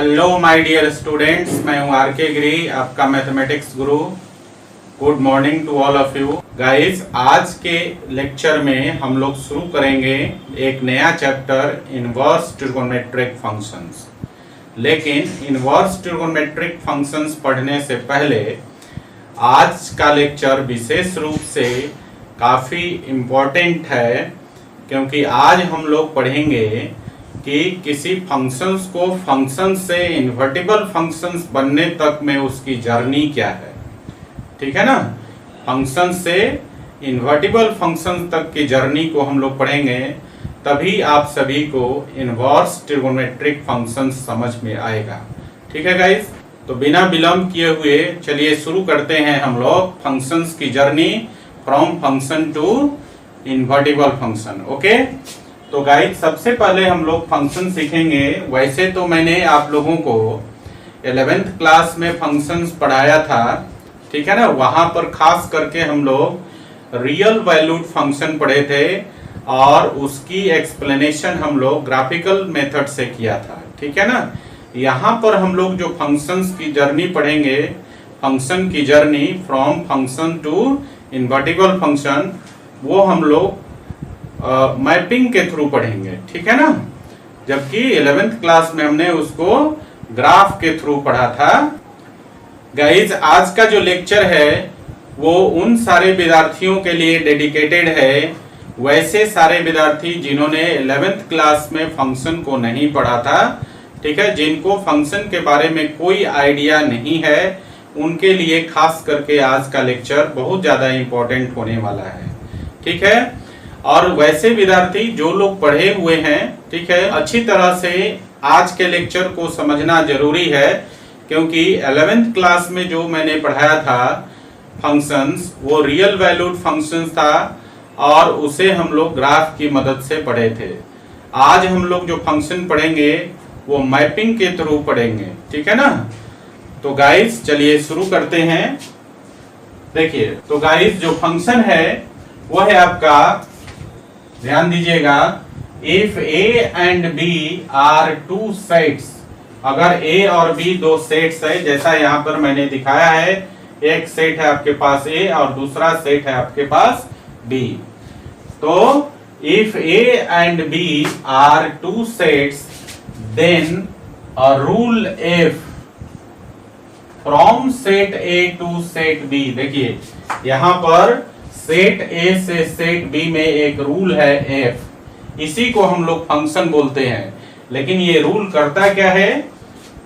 Hello my dear students, मैं हूं are के गिरी, आपका मैथमेटिक्स गुरु। Good morning to all of you guys. आज के लेक्चर में हम लोग शुरू करेंगे एक नया चैप्टर, इनवर्स ट्रिगोनोमेट्रिक फंक्शंस। लेकिन इनवर्स ट्रिगोनोमेट्रिक फंक्शंस पढ़ने से पहले आज का लेक्चर विशेष रूप से काफ़ी इम्पोर्टेंट है, क्योंकि आज हम लोग पढ़ेंगे कि किसी फंक्शंस को फंक्शन से इन्वर्टिबल फंक्शंस बनने तक में उसकी जर्नी क्या है। ठीक है ना, फंक्शन से इन्वर्टिबल फंक्शन तक की जर्नी को हम लोग पढ़ेंगे, तभी आप सभी को इनवर्स ट्रिगोनोमेट्रिक फंक्शंस समझ में आएगा। ठीक है गाइस, तो बिना विलंब किए हुए चलिए शुरू करते हैं हम लोग फंक्शंस की journey from function to invertible function. Okay, तो गाइस सबसे पहले हम लोग फंक्शन सीखेंगे। वैसे तो मैंने आप लोगों को 11th क्लास में फंक्शंस पढ़ाया था, ठीक है ना। वहां पर खास करके हम लोग रियल वैल्यूड फंक्शन पढ़े थे और उसकी एक्सप्लेनेशन हम लोग ग्राफिकल मेथड से किया था, ठीक है ना। यहाँ पर हम लोग जो फंक्शंस की जर्नी पढ़ेंगे, फंक्शन की journey from function to invertible function, वो हम लोग मैपिंग के थ्रू पढ़ेंगे, ठीक है ना। जबकि 11th क्लास में हमने उसको ग्राफ के थ्रू पढ़ा था। गाइज आज का जो लेक्चर है वो उन सारे विद्यार्थियों के लिए डेडिकेटेड है, वैसे सारे विद्यार्थी जिन्होंने 11th क्लास में फंक्शन को नहीं पढ़ा था, ठीक है, जिनको फंक्शन के बारे में कोई आइडिया नहीं है, उनके लिए खास करके आज का लेक्चर बहुत ज्यादा इंपॉर्टेंट होने वाला है। ठीक है, और वैसे विद्यार्थी जो लोग पढ़े हुए हैं, ठीक है, अच्छी तरह से आज के लेक्चर को समझना जरूरी है, क्योंकि 11th क्लास में जो मैंने पढ़ाया था फंक्शंस, वो रियल वैल्यूड फंक्शंस था और उसे हम लोग ग्राफ की मदद से पढ़े थे। आज हम लोग जो फंक्शन पढ़ेंगे वो मैपिंग के थ्रू पढ़ेंगे, ठीक है ना। तो गाइस चलिए शुरू करते हैं। देखिए, तो गाइस जो फंक्शन है वो है आपका, ध्यान दीजिएगा, if A and B are two sets, अगर ए और बी दो सेट्स है, जैसा यहाँ पर मैंने दिखाया है, एक सेट है आपके पास ए और दूसरा सेट है आपके पास बी। तो if A and B are two sets then a rule F from set A to set B. देखिए यहाँ पर सेट ए से सेट बी में एक रूल है एफ, इसी को हम लोग फंक्शन बोलते हैं। लेकिन ये रूल करता क्या है,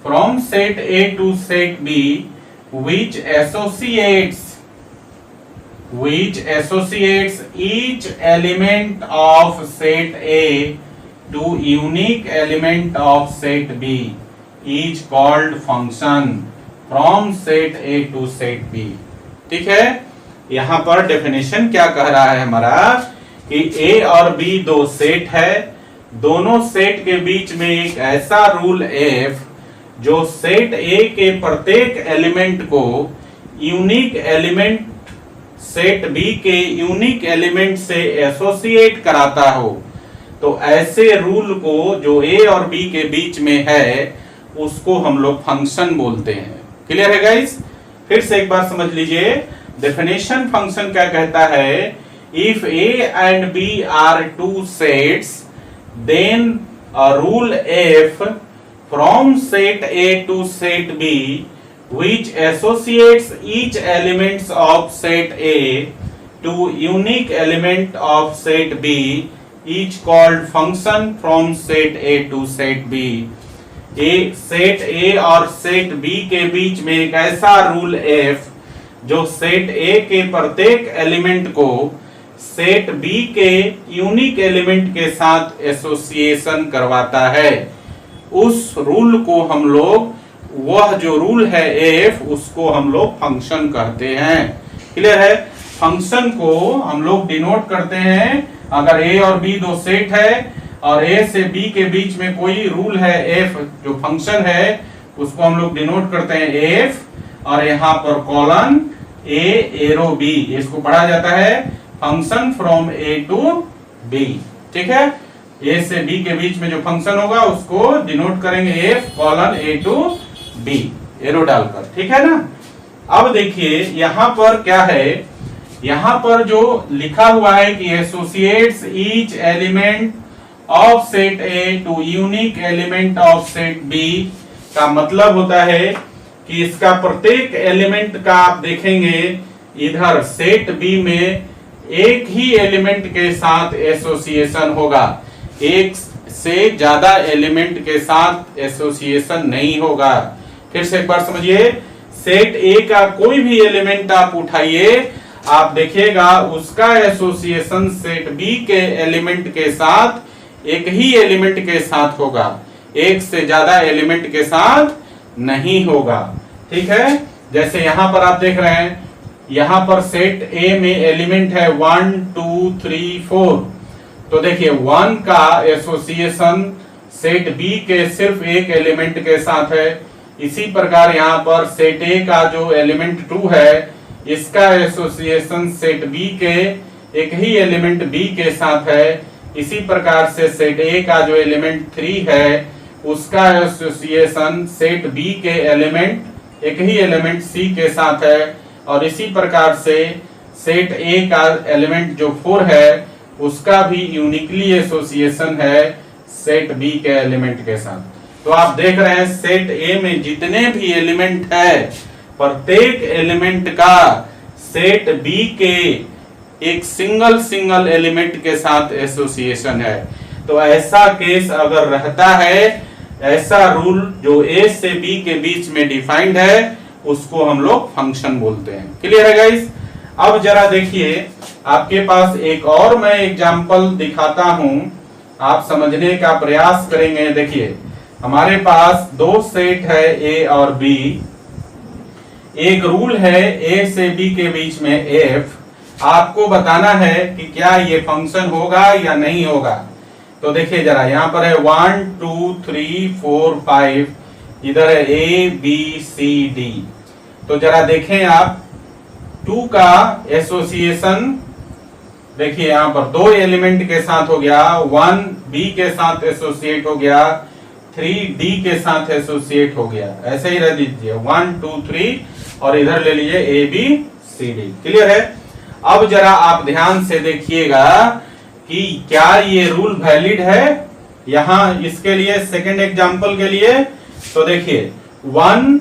from set A to set B which associates each element of set A to unique element of set B is called function from set A to set B। ठीक है, यहाँ पर डेफिनेशन क्या कह रहा है हमारा कि ए और बी दो सेट है, दोनों सेट के बीच में एक ऐसा रूल एफ जो सेट ए के प्रत्येक एलिमेंट को यूनिक एलिमेंट सेट बी के यूनिक एलिमेंट से एसोसिएट कराता हो। तो ऐसे रूल को जो ए और बी के बीच में है उसको हम लोग फंक्शन बोलते हैं। क्लियर है गाइस? फिर से एक बार समझ लीजिए, डेफिनेशन फंक्शन क्या कहता है, if A and B are two sets then a rule F from set A to set B which associates each elements of set A to unique element of set B is called function from set A to set B। एक set A और set B के बीच में एक ऐसा rule F जो set A के प्रत्येक element को सेट B के यूनिक एलिमेंट के साथ एसोसिएशन करवाता है, उस रूल को हम लोग, वह जो रूल है एफ, उसको हम लोग फंक्शन कहते हैं। क्लियर है? फंक्शन को हम लोग डिनोट करते हैं, अगर ए और बी दो सेट है और ए से बी के बीच में कोई रूल है एफ जो फंक्शन है, उसको हम लोग डिनोट करते हैं एफ, और यहाँ पर कॉलन ए एरो बी, इसको पढ़ा जाता है function from A to B. ठीक है, ए से बी के बीच में जो फंक्शन होगा उसको डिनोट करेंगे F colon A to B, arrow डालकर, ठीक है ना। अब देखिए यहां पर क्या है, यहां पर जो लिखा हुआ है कि associates each element of set A to unique element of set B, का मतलब होता है कि इसका प्रत्येक एलिमेंट का आप देखेंगे इधर सेट बी में एक ही एलिमेंट के साथ एसोसिएशन होगा, एक से ज्यादा एलिमेंट के साथ एसोसिएशन नहीं होगा। फिर से एक बार समझिए, सेट ए का कोई भी एलिमेंट आप उठाइए, आप देखिएगा उसका एसोसिएशन सेट बी के एलिमेंट के साथ एक ही एलिमेंट के साथ होगा, एक से ज्यादा एलिमेंट के साथ नहीं होगा, ठीक है। जैसे यहां पर आप देख रहे हैं, यहां पर सेट ए में एलिमेंट है 1 2 3 4, तो देखिए 1 का एसोसिएशन सेट बी के सिर्फ एक एलिमेंट के साथ है। इसी प्रकार यहाँ पर सेट ए का जो एलिमेंट 2 है, इसका एसोसिएशन सेट बी के एक ही एलिमेंट बी के साथ है। इसी प्रकार से सेट ए का जो एलिमेंट 3 है, उसका एसोसिएशन सेट बी के एलिमेंट एक ही एलिमेंट सी के साथ है। और इसी प्रकार से सेट ए का एलिमेंट जो 4 है, उसका भी यूनिकली एसोसिएशन है सेट बी के एलिमेंट के साथ। तो आप देख रहे हैं सेट ए में जितने भी एलिमेंट है, प्रत्येक एलिमेंट का सेट बी के एक सिंगल एलिमेंट के साथ एसोसिएशन है। तो ऐसा केस अगर रहता है, ऐसा रूल जो ए से बी के बीच में डिफाइंड है, उसको हम लोग फंक्शन बोलते हैं। क्लियर है गाइस? अब जरा देखिए, आपके पास एक और मैं एग्जांपल दिखाता हूं, आप समझने का प्रयास करेंगे। देखिए हमारे पास दो सेट है ए और बी, एक रूल है ए से बी के बीच में एफ, आपको बताना है कि क्या ये फंक्शन होगा या नहीं होगा। तो देखिए जरा, यहां पर है 1 2 3 4 5, इधर है ए बी सी डी। तो जरा देखें आप, 2 का एसोसिएशन देखिए यहां पर दो एलिमेंट के साथ हो गया, 1 बी के साथ एसोसिएट हो गया, 3 डी के साथ एसोसिएट हो गया। ऐसे ही रह दीजिए 1 2 3 और इधर ले लीजिए A B C D. Clear है? अब जरा आप ध्यान से देखिएगा कि क्या ये रूल वैलिड है। यहां इसके लिए सेकंड एग्जांपल के लिए तो देखिए 1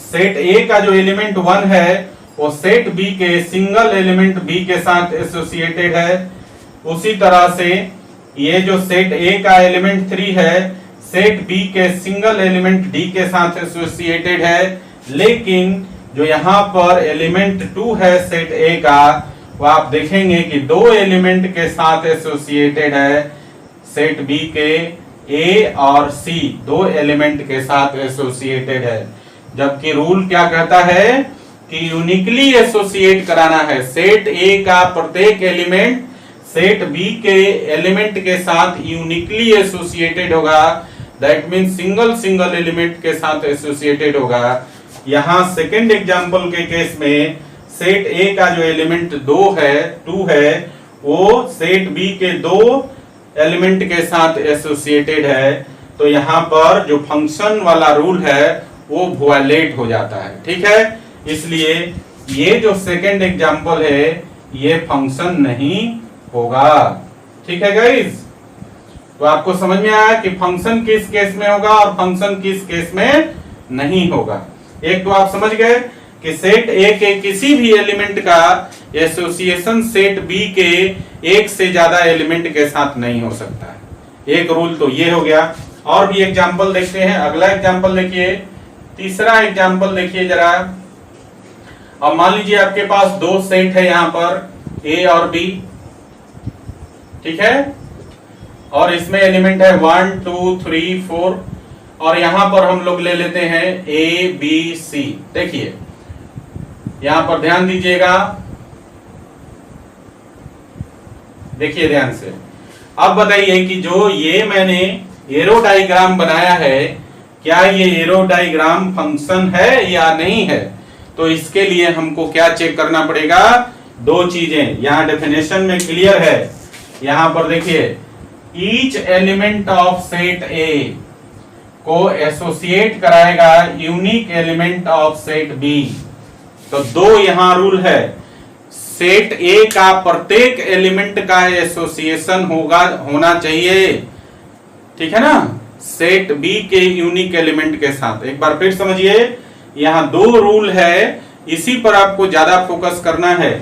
सेट ए का जो एलिमेंट 1 है, वो सेट बी के सिंगल एलिमेंट बी के साथ एसोसिएटेड है। उसी तरह से ये जो सेट ए का एलिमेंट 3 है, सेट बी के सिंगल एलिमेंट डी के साथ एसोसिएटेड है। लेकिन जो यहाँ पर एलिमेंट 2 है सेट ए का, वो आप देखेंगे कि दो एलिमेंट के साथ एसोसिएटेड है, सेट बी के ए और सी दो एलिमेंट के साथ एसोसिएटेड है। जबकि रूल क्या कहता है कि यूनिकली एसोसिएट कराना है, सेट ए का प्रत्येक एलिमेंट सेट बी के एलिमेंट के साथ यूनिकली एसोसिएटेड होगा। दैट मीन सिंगल एलिमेंट के साथ एसोसिएटेड होगा। यहां सेकंड एग्जांपल के केस में सेट ए का जो एलिमेंट 2 है, वो सेट बी के दो एलिमेंट के साथ एसोसिएटेड है। तो यहां पर जो फंक्शन वाला रूल है वो वायलेट हो जाता है। ठीक है, इसलिए ये जो सेकंड एग्जांपल है ये फंक्शन नहीं होगा। ठीक है गाइस? तो आपको समझ में आया कि फंक्शन किस केस में होगा और फंक्शन किस केस में नहीं होगा। एक तो आप समझ गए कि सेट ए के किसी भी एलिमेंट का एसोसिएशन सेट बी के एक से ज्यादा एलिमेंट के साथ नहीं हो सकता है। एक रूल तो ये हो गया। और भी एग्जांपल देखते हैं। अगला एग्जांपल देखिए, तीसरा एग्जांपल देखिए जरा। अब मान लीजिए आपके पास दो सेट है यहां पर ए और बी, ठीक है, और इसमें एलिमेंट है 1 2 3 4 और यहां पर हम लोग ले लेते हैं ए बी सी। देखिए यहां पर ध्यान दीजिएगा, देखिए ध्यान से। अब बताइए कि जो ये मैंने एरो डायग्राम बनाया है, क्या ये एरो डायग्राम फंक्शन है या नहीं है। तो इसके लिए हमको क्या चेक करना पड़ेगा, दो चीजें। यहां डेफिनेशन में क्लियर है, यहां पर देखिए each element of set A को एसोसिएट कराएगा unique element of set B. तो दो यहां रूल है, सेट ए का प्रत्येक एलिमेंट का एसोसिएशन होना चाहिए, ठीक है ना, सेट बी के यूनिक एलिमेंट के साथ। एक बार फिर समझिए, यहां दो रूल है, इसी पर आपको ज्यादा फोकस करना है।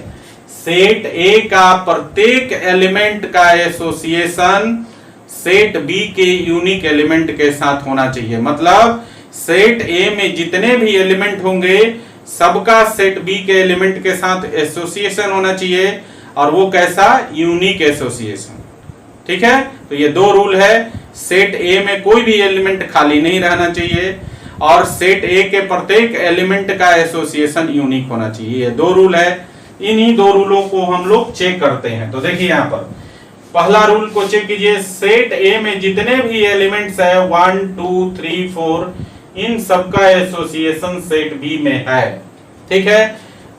सेट ए का प्रत्येक एलिमेंट का एसोसिएशन सेट बी के यूनिक एलिमेंट के साथ होना चाहिए। मतलब सेट ए में जितने भी एलिमेंट होंगे सबका सेट बी के एलिमेंट के साथ एसोसिएशन होना चाहिए, और वो कैसा, यूनिक एसोसिएशन। ठीक है, तो ये दो रूल है, सेट ए में कोई भी एलिमेंट खाली नहीं रहना चाहिए और सेट ए के प्रत्येक एलिमेंट का एसोसिएशन यूनिक होना चाहिए। ये दो रूल है, इन्हीं दो रूलों को हम लोग चेक करते हैं। तो देखिए यहाँ पर पहला रूल को चेक कीजिए, सेट ए में जितने भी एलिमेंट्स है 1 2 3 4 इन सबका एसोसिएशन सेट बी में है। ठीक है,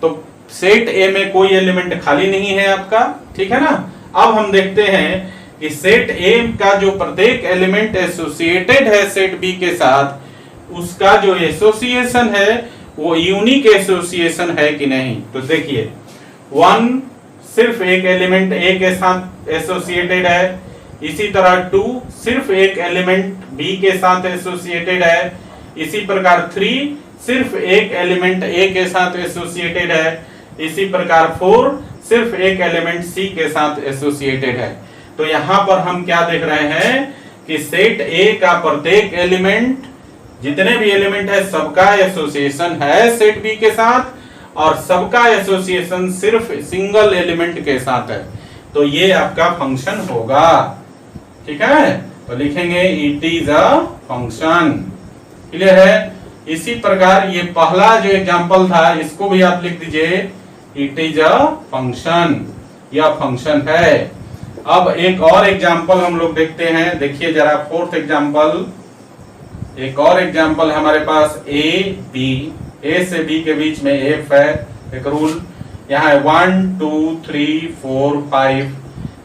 तो सेट ए में कोई एलिमेंट खाली नहीं है आपका, ठीक है ना। अब हम देखते हैं कि सेट ए का जो प्रत्येक एलिमेंट एसोसिएटेड है सेट बी के साथ, उसका जो एसोसिएशन है वो यूनिक एसोसिएशन है कि नहीं। तो देखिए 1 सिर्फ एक एलिमेंट ए के साथ एसोसिएटेड है, इसी तरह 2 सिर्फ एक एलिमेंट बी के साथ एसोसिएटेड है, इसी प्रकार 3 सिर्फ एक एलिमेंट ए के साथ एसोसिएटेड है, इसी प्रकार 4 सिर्फ एक एलिमेंट सी के साथ एसोसिएटेड है। तो यहां पर हम क्या देख रहे हैं कि सेट ए का प्रत्येक एलिमेंट, जितने भी एलिमेंट है सबका एसोसिएशन है सेट बी के साथ, और सबका एसोसिएशन सिर्फ सिंगल एलिमेंट के साथ है। तो ये आपका फंक्शन होगा, ठीक है। तो लिखेंगे it is a function. Clear है। इसी प्रकार ये पहला जो एग्जांपल था इसको भी आप लिख दीजिए, इट इज अ फंक्शन, यह फंक्शन है। अब एक और एग्जांपल हम लोग देखते हैं, देखिए जरा फोर्थ एग्जांपल। एक और एग्जांपल हमारे पास ए बी, ए से बी के बीच में एफ है, एक रूल यहाँ है 1 2 3 4 5,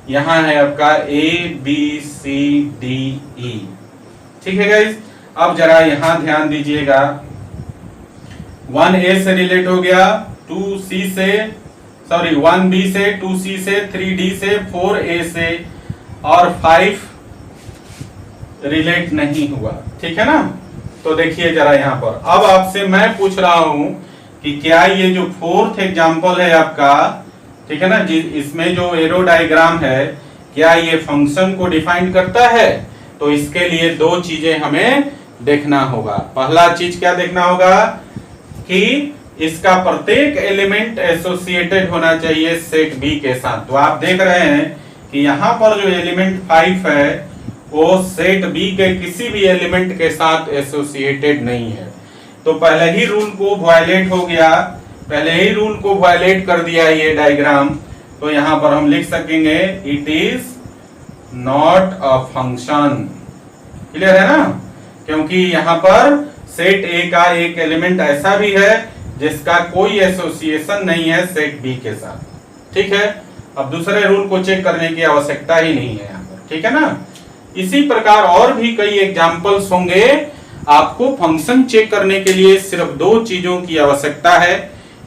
यहाँ है आपका ए बी सी डी ई। ठीक है गाइस, अब जरा यहां ध्यान दीजिएगा, 1A से रिलेट हो गया, 2C से, सॉरी 1B से, 2C से, 3D से, 4A से, और 5 रिलेट नहीं हुआ। ठीक है ना। तो देखिए जरा यहाँ पर, अब आपसे मैं पूछ रहा हूं कि क्या ये जो फोर्थ एग्जांपल है आपका, ठीक है ना, इसमें जो एरो डायग्राम है, क्या ये फंक्शन को डिफाइन करता है। तो इसके लिए दो चीजें हमें देखना होगा। पहला चीज क्या देखना होगा कि इसका प्रत्येक एलिमेंट एसोसिएटेड होना चाहिए सेट बी के साथ। तो आप देख रहे हैं कि यहाँ पर जो एलिमेंट 5 है वो सेट बी के किसी भी एलिमेंट के साथ एसोसिएटेड नहीं है। तो पहले ही रूल को वायलेट हो गया, पहले ही रूल को वायलेट कर दिया ये डायग्राम। तो यहाँ पर हम लिख सकेंगे it is not a function. Clear है ना, क्योंकि यहाँ पर सेट ए का एक एलिमेंट ऐसा भी है जिसका कोई एसोसिएशन नहीं है सेट बी के साथ। ठीक है, अब दूसरे रूल को चेक करने की आवश्यकता ही नहीं है यहाँ पर। ठीक है ना। इसी प्रकार और भी कई एग्जांपल्स होंगे। आपको फंक्शन चेक करने के लिए सिर्फ दो चीजों की आवश्यकता है।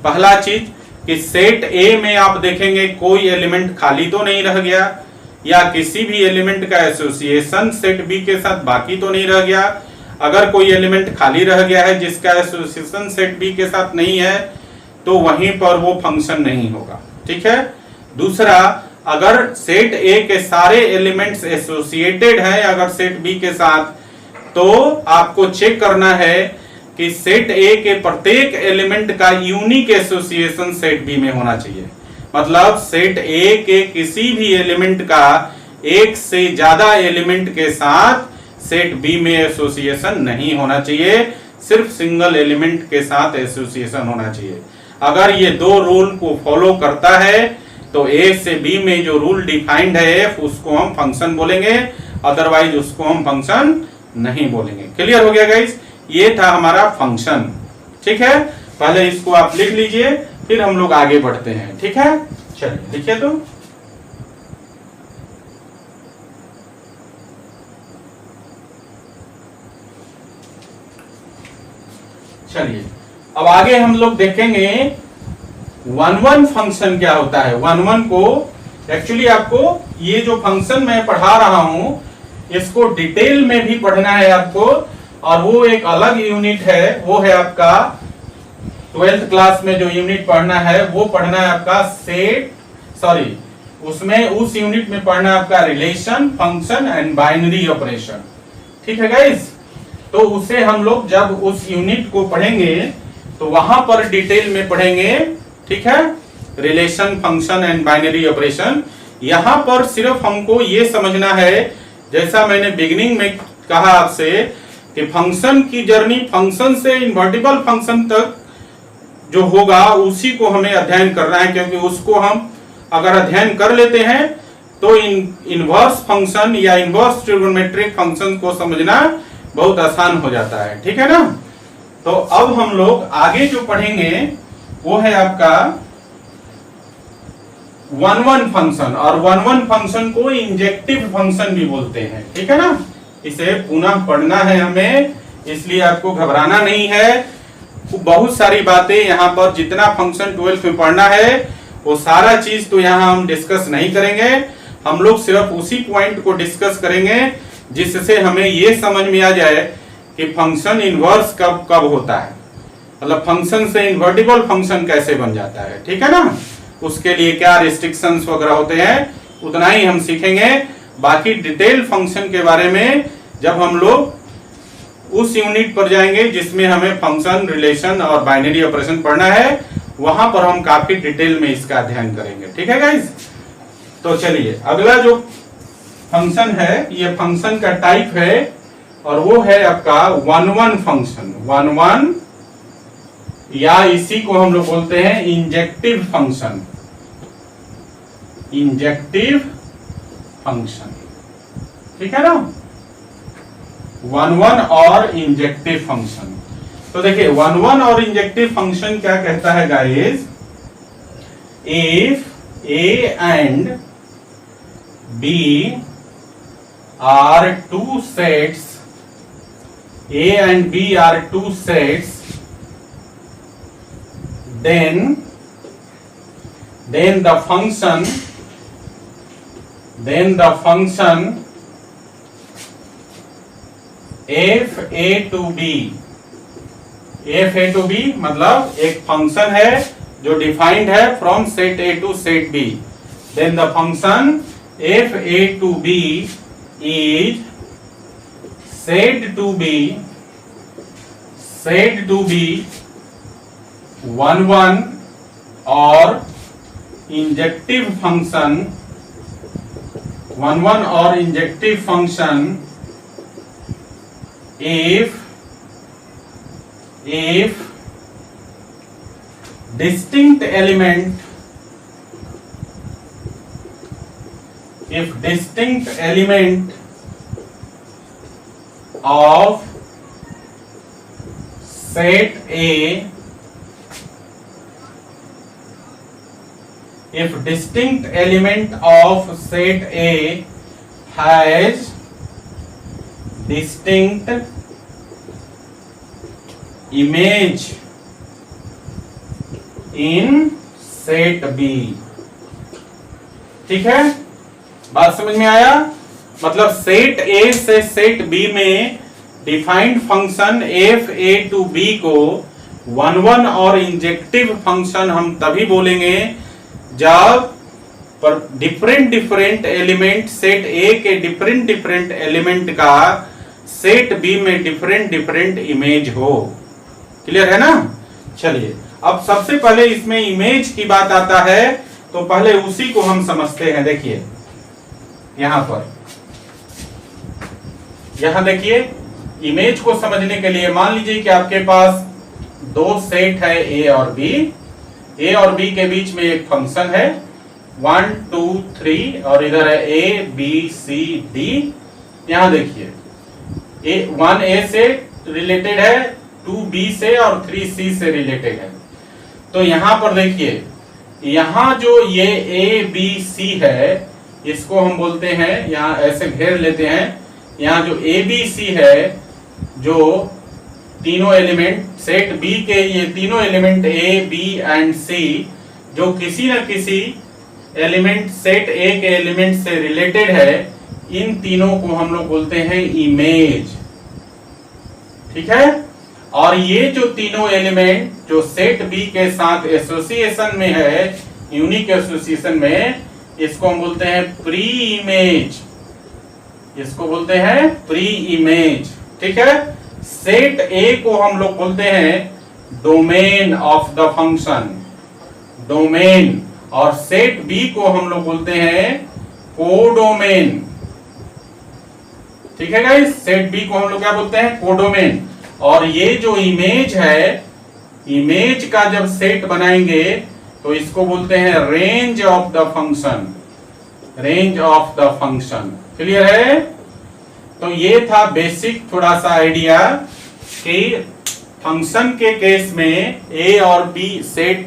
पहला चीज कि सेट ए में आप देखेंगे कोई एलिमेंट खाली तो नहीं रह गया, या किसी भी एलिमेंट का एसोसिएशन सेट बी के साथ बाकी तो नहीं रह गया। अगर कोई एलिमेंट खाली रह गया है जिसका एसोसिएशन सेट बी के साथ नहीं है तो वहीं पर वो फंक्शन नहीं होगा। ठीक है। दूसरा, अगर सेट ए के सारे एलिमेंट्स एसोसिएटेड हैं अगर सेट बी के साथ, तो आपको चेक करना है कि सेट ए के प्रत्येक एलिमेंट का यूनिक एसोसिएशन सेट बी में होना चाहिए। मतलब सेट ए के किसी भी एलिमेंट का एक से ज्यादा एलिमेंट के साथ सेट बी में एसोसिएशन नहीं होना चाहिए, सिर्फ सिंगल एलिमेंट के साथ एसोसिएशन होना चाहिए। अगर ये दो रूल को फॉलो करता है तो ए से बी में जो रूल डिफाइंड है एफ, उसको हम फंक्शन बोलेंगे, अदरवाइज उसको हम फंक्शन नहीं बोलेंगे। क्लियर हो गया गाइस, ये था हमारा फंक्शन। ठीक है, पहले इसको आप लिख लीजिए, फिर हम लोग आगे बढ़ते हैं। ठीक है, चलिए लिखिए। तो चलिए अब आगे हम लोग देखेंगे 1-1 फंक्शन क्या होता है। 1-1 को एक्चुअली आपको ये जो फंक्शन मैं पढ़ा रहा हूं इसको डिटेल में भी पढ़ना है आपको, और वो एक अलग यूनिट है, वो है आपका 12th क्लास में जो यूनिट पढ़ना है वो पढ़ना है आपका उसमें उस यूनिट में पढ़ना है आपका relation, function and binary operation. ठीक है गाइस, तो उसे हम लोग जब उस यूनिट को पढ़ेंगे तो वहां पर डिटेल में पढ़ेंगे। ठीक है, relation, function and binary operation. यहां पर सिर्फ हमको ये समझना है, जैसा मैंने बिगिनिंग में कहा आपसे कि फंक्शन की जर्नी फंक्शन से इन्वर्टिबल फंक्शन तक जो होगा उसी को हमें अध्ययन करना है, क्योंकि उसको हम अगर अध्ययन कर लेते हैं तो इनवर्स फंक्शन या इनवर्स ट्रिगोनोमेट्रिक फंक्शन को समझना बहुत आसान हो जाता है। ठीक है ना। तो अब हम लोग आगे जो पढ़ेंगे वो है आपका 1-1 फंक्शन, और 1-1 फंक्शन को इंजेक्टिव फंक्शन भी बोलते हैं। ठीक है ना, इसे पुनः पढ़ना है हमें, इसलिए आपको घबराना नहीं है। बहुत सारी बातें यहाँ पर जितना फंक्शन 12th में पढ़ना है वो सारा चीज तो यहाँ हम डिस्कस नहीं करेंगे। हम लोग सिर्फ उसी पॉइंट को डिस्कस करेंगे जिससे हमें ये समझ में आ जाए कि फंक्शन इनवर्स कब कब होता है, मतलब फंक्शन से इन्वर्टिबल फंक्शन कैसे बन जाता है। ठीक है ना, उसके लिए क्या रिस्ट्रिक्शंस वगैरह होते हैं उतना ही हम सीखेंगे। बाकी डिटेल फंक्शन के बारे में जब हम लोग उस यूनिट पर जाएंगे जिसमें हमें फंक्शन, रिलेशन और बाइनरी ऑपरेशन पढ़ना है, वहां पर हम काफी डिटेल में इसका अध्ययन करेंगे। ठीक है गाइस, तो चलिए अगला जो फंक्शन है ये फंक्शन का टाइप है और वो है आपका 1-1 फंक्शन। 1-1 या इसी को हम लोग बोलते हैं इंजेक्टिव फंक्शन। इंजेक्टिव फंक्शन, ठीक है ना, 1-1 और इंजेक्टिव फंक्शन। तो देखिए 1-1 और इंजेक्टिव फंक्शन क्या कहता है guys, if A and B are two sets, A and B are two sets, then the function fa to b मतलब एक फंक्शन है जो डिफाइंड है from set A to set B, then the function fa to b is said to be 1-1 or injective function, 1-1 or injective function if distinct element of set A, if distinct element of set A has distinct image in set B। ठीक है, बात समझ में आया? मतलब set A से set B में defined function fa to b को 1-1 और इंजेक्टिव फंक्शन हम तभी बोलेंगे जब पर डिफरेंट एलिमेंट सेट A के डिफरेंट एलिमेंट का सेट B में डिफरेंट इमेज हो। क्लियर है ना? चलिए अब सबसे पहले इसमें इमेज की बात आता है तो पहले उसी को हम समझते हैं। देखिए यहां देखिए इमेज को समझने के लिए मान लीजिए कि आपके पास दो सेट है A और B के बीच में एक फंक्शन है 1 2 3 और इधर है A B C D। यहां देखिए 1 A से रिलेटेड है, 2 B से और 3 C से रिलेटेड है। तो यहां पर देखिए यहां जो ये A B C है इसको हम बोलते हैं, यहां ऐसे घेर लेते हैं, यहाँ जो ABC है जो तीनों एलिमेंट सेट बी के ये तीनों एलिमेंट ए बी एंड सी जो किसी न किसी एलिमेंट सेट ए के एलिमेंट से रिलेटेड है, इन तीनों को हम लोग बोलते हैं इमेज। ठीक है, और ये जो तीनों एलिमेंट जो सेट बी के साथ एसोसिएशन में है, यूनिक एसोसिएशन में, इसको हम बोलते हैं प्री इमेज। इसको बोलते हैं प्री इमेज। ठीक है, सेट ए को हम लोग बोलते हैं domain of the function, domain, और सेट बी को हम लोग बोलते हैं कोडोमेन। ठीक है गाइस, सेट बी को हम लोग क्या बोलते हैं? कोडोमेन। और ये जो इमेज है, इमेज का जब सेट बनाएंगे तो इसको बोलते हैं range of the function, range of the function. Clear है? तो ये था बेसिक थोड़ा सा आइडिया कि फंक्शन के केस में ए और बी सेट,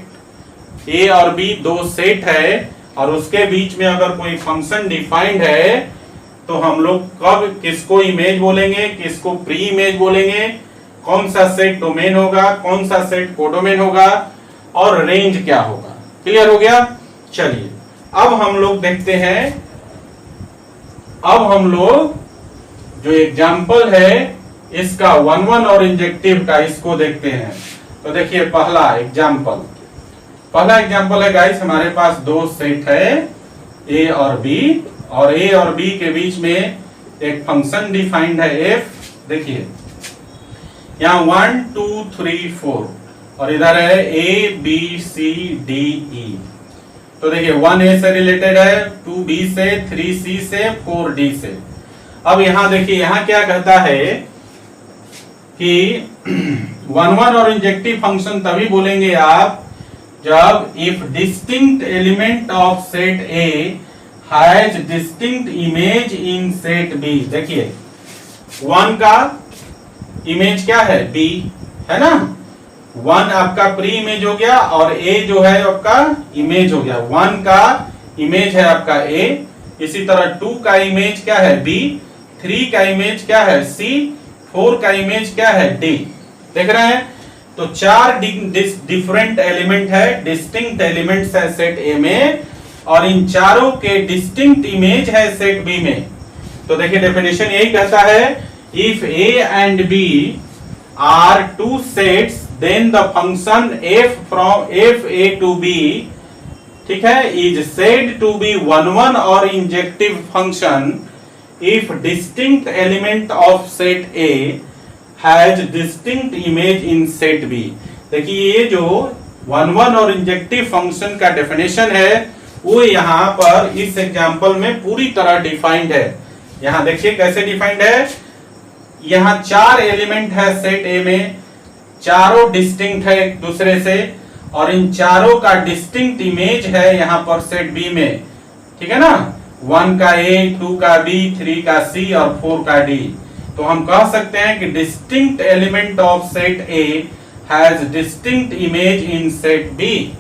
ए और बी दो सेट है और उसके बीच में अगर कोई फंक्शन डिफाइंड है तो हम लोग कब किसको इमेज बोलेंगे, किसको प्री इमेज बोलेंगे, कौन सा सेट डोमेन होगा, कौन सा सेट कोडोमेन होगा, और रेंज क्या होगा। क्लियर हो गया? चलिए अब हम लोग देखते हैं, अब हम लोग जो एग्जाम्पल है इसका 1-1 और इंजेक्टिव का, इसको देखते हैं। तो देखिए पहला एग्जाम्पल है गाइस, हमारे पास दो सेट है ए और बी, और ए और बी के बीच में एक फंक्शन डिफाइंड है एफ। देखिए यहाँ 1 2 3 4 और इधर है ए बी सी डी ई। तो देखिए 1 ए से रिलेटेड है, 2 बी से, 3 सी से, 4 डी से। अब यहां देखिए, यहां क्या कहता है कि 1-1 और इंजेक्टिव फंक्शन तभी बोलेंगे आप जब if distinct element of set A has distinct image in set B. देखिए 1 का इमेज क्या है? बी है ना, 1 आपका प्री इमेज हो गया और ए जो है आपका इमेज हो गया। 1 का इमेज है आपका ए, इसी तरह 2 का इमेज क्या है? बी, 3 का इमेज क्या है? सी, 4 का इमेज क्या है? डी। देख रहे हैं? तो 4 डिफरेंट एलिमेंट है, डिस्टिंक्ट एलिमेंट्स है सेट ए में, और इन चारों के डिस्टिंक्ट इमेज है सेट बी में। तो देखिए डेफिनेशन यही कहता है, if A and B are two sets then the function F from F A to B, ठीक है, इज सेड टू बी 1-1 और injective function if distinct element of set A has distinct image in set B। देखिए ये जो 1-1 और injective function का definition है वो यहाँ पर इस एग्जांपल में पूरी तरह डिफाइंड है। यहाँ देखिए कैसे डिफाइंड है। यहाँ 4 एलिमेंट है सेट ए में, चारों डिस्टिंक्ट है एक दूसरे से, और इन चारों का डिस्टिंक्ट इमेज है यहाँ पर सेट बी में। ठीक है ना, 1 का ए, 2 का बी, 3 का सी और 4 का डी। तो हम कह सकते हैं कि distinct element of set A has distinct image in set B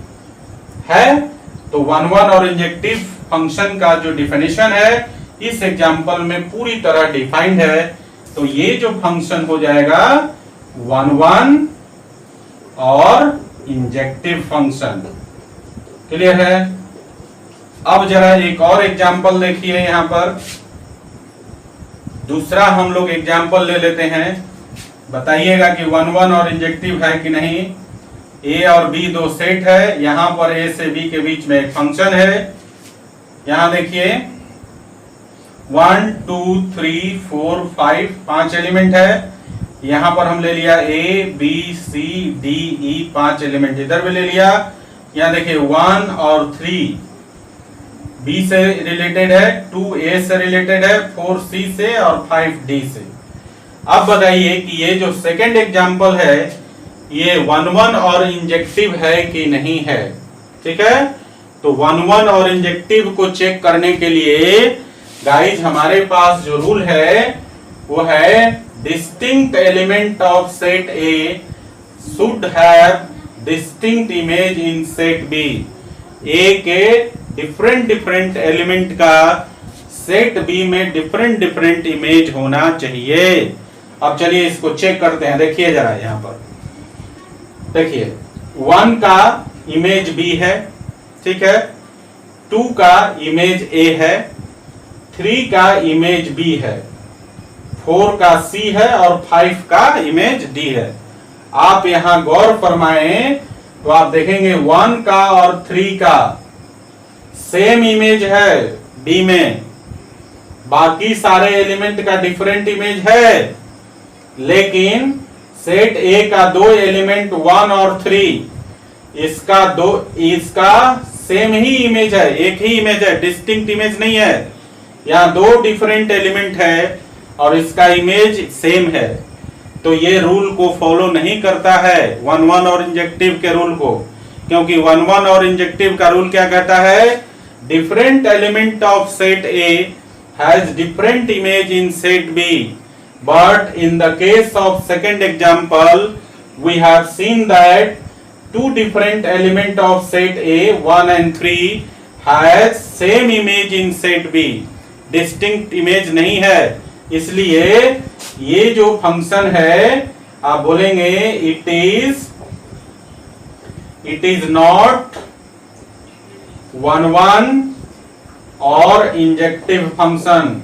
है। तो 1-1 और इंजेक्टिव फंक्शन का जो डिफिनेशन है इस एग्जांपल में पूरी तरह डिफाइंड है। तो ये जो फंक्शन हो जाएगा 1-1 और इंजेक्टिव फंक्शन। क्लियर है? अब जरा एक और एग्जाम्पल देखिए, यहां पर दूसरा हम लोग एग्जाम्पल ले लेते हैं। बताइएगा कि 1-1 और इंजेक्टिव है कि नहीं। ए और बी दो सेट है, यहां पर ए से बी के बीच में एक फंक्शन है। यहां देखिए 1 2 3 4 5 5 एलिमेंट है। यहां पर हम ले लिया A B C D E, 5 element इधर भी ले लिया। यहां देखिए 1 और 3 बी से रिलेटेड है, 2 ए से रिलेटेड है, 4 सी से और 5 डी से। अब बताइए कि ये जो सेकंड एग्जांपल है ये 1-1 और इंजेक्टिव है कि नहीं है। ठीक है, तो 1-1 और इंजेक्टिव को चेक करने के लिए गाइज हमारे पास जो रूल है वो है distinct element of set A should have distinct image in set B. A के डिफरेंट एलिमेंट का सेट बी में डिफरेंट इमेज होना चाहिए। अब चलिए इसको चेक करते हैं। देखिए जरा यहां पर देखिए 1 का इमेज बी है, ठीक है, 2 का इमेज ए है, 3 का इमेज बी है, 4 का सी है और 5 का इमेज डी है। आप यहां गौर फरमाएं तो आप देखेंगे 1 का और 3 का सेम इमेज है डी में, बाकी सारे एलिमेंट का डिफरेंट इमेज है, लेकिन सेट ए का 2 एलिमेंट 1 और 3 इसका सेम ही इमेज है, एक ही इमेज है, डिस्टिंक्ट इमेज नहीं है। यहाँ 2 डिफरेंट एलिमेंट है और इसका इमेज सेम है, तो ये रूल को फॉलो नहीं करता है 1-1 और इंजेक्टिव के रूल को, क्योंकि 1-1 और इंजेक्टिव का रूल क्या कहता है, different element of set A has different image in set B, but in the case of second example we have seen that 2 different element of set A 1 and 3 has same image in set B, distinct image नहीं है। इसलिए ये जो function है आप बोलेंगे it is not 1-1 और injective function.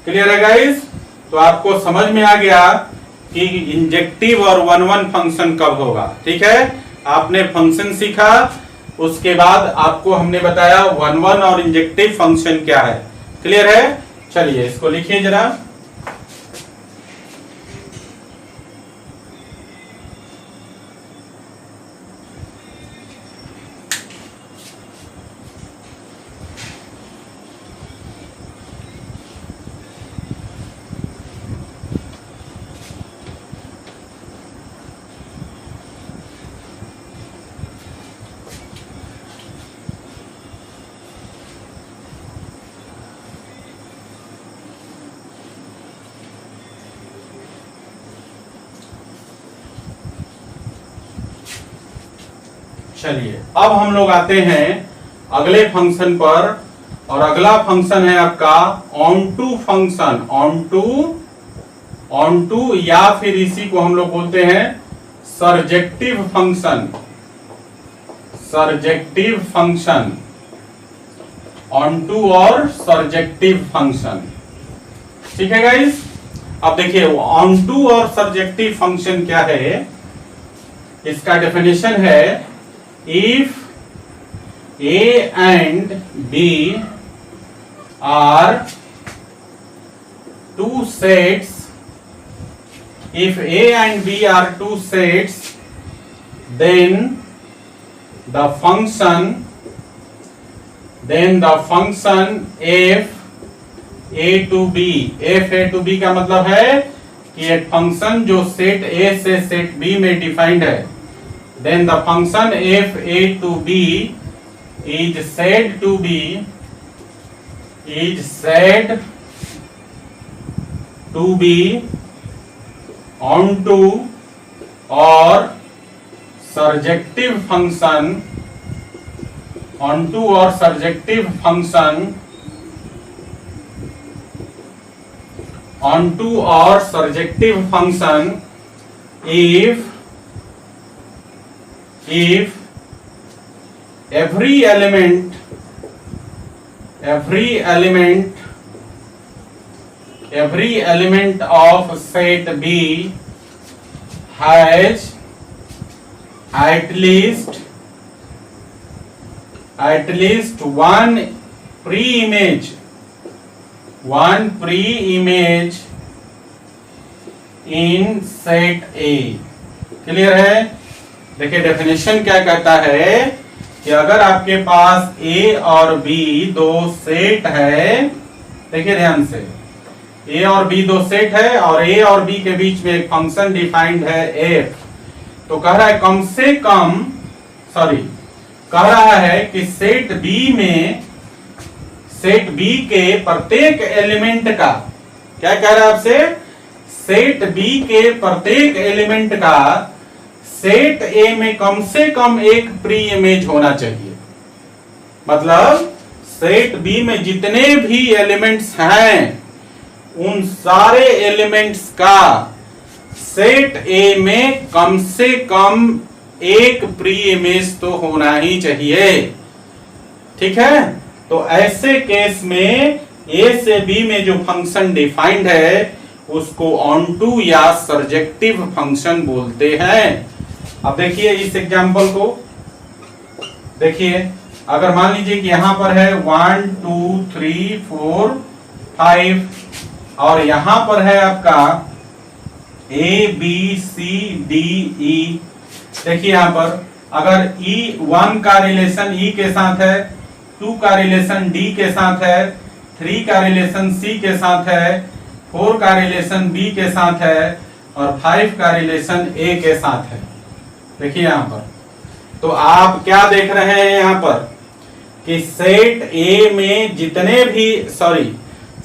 Clear है गाइस? तो आपको समझ में आ गया कि इंजेक्टिव और 1-1 फंक्शन कब होगा। ठीक है, आपने फंक्शन सीखा, उसके बाद आपको हमने बताया 1-1 और इंजेक्टिव फंक्शन क्या है। क्लियर है? चलिए इसको लिखिए जरा। चलिए अब हम लोग आते हैं अगले फंक्शन पर, और अगला फंक्शन है आपका ऑनटू फंक्शन। ऑनटू या फिर इसी को हम लोग बोलते हैं surjective function. Surjective function, onto और सर्जेक्टिव फंक्शन। ठीक है गाइस? अब देखिए ऑनटू और सर्जेक्टिव फंक्शन क्या है, इसका डेफिनेशन है if A and B are two sets, if A and B are two sets, then the function f A to B, f A to B का मतलब है कि एक फंक्शन जो सेट A से सेट B में defined है, then the function f A to B is said to be onto or surjective function, onto or surjective function, onto or surjective function if every element of set B has at least one pre-image in set A। Clear है? देखिए definition क्या कहता है कि अगर आपके पास A और B दो सेट है, देखिए ध्यान से, A और B दो सेट है और A और B के बीच में एक फंक्शन डिफाइंड है f, तो कह रहा है कह रहा है कि सेट B के प्रत्येक एलिमेंट का, क्या कह रहा है आपसे, सेट B के प्रत्येक एलिमेंट का सेट A में कम से कम एक प्री इमेज होना चाहिए। मतलब सेट B में जितने भी एलिमेंट्स हैं उन सारे एलिमेंट्स का सेट ए में कम से कम एक प्री इमेज तो होना ही चाहिए। ठीक है, तो ऐसे केस में ए से बी में जो फंक्शन डिफाइंड है उसको ऑनटू या सर्जेक्टिव फंक्शन बोलते हैं। अब देखिए इस एग्जांपल को देखिए, अगर मान लीजिए कि यहां पर है 1 2 3 4 5 और यहां पर है आपका ए बी सी डी ई। देखिए यहां पर अगर E1 का रिलेशन E के साथ है, 2 का रिलेशन D के साथ है, 3 का रिलेशन C के साथ है, 4 का रिलेशन B के साथ है और 5 का रिलेशन A के साथ है। देखिए यहां पर तो आप क्या देख रहे हैं यहां पर कि सेट A में जितने भी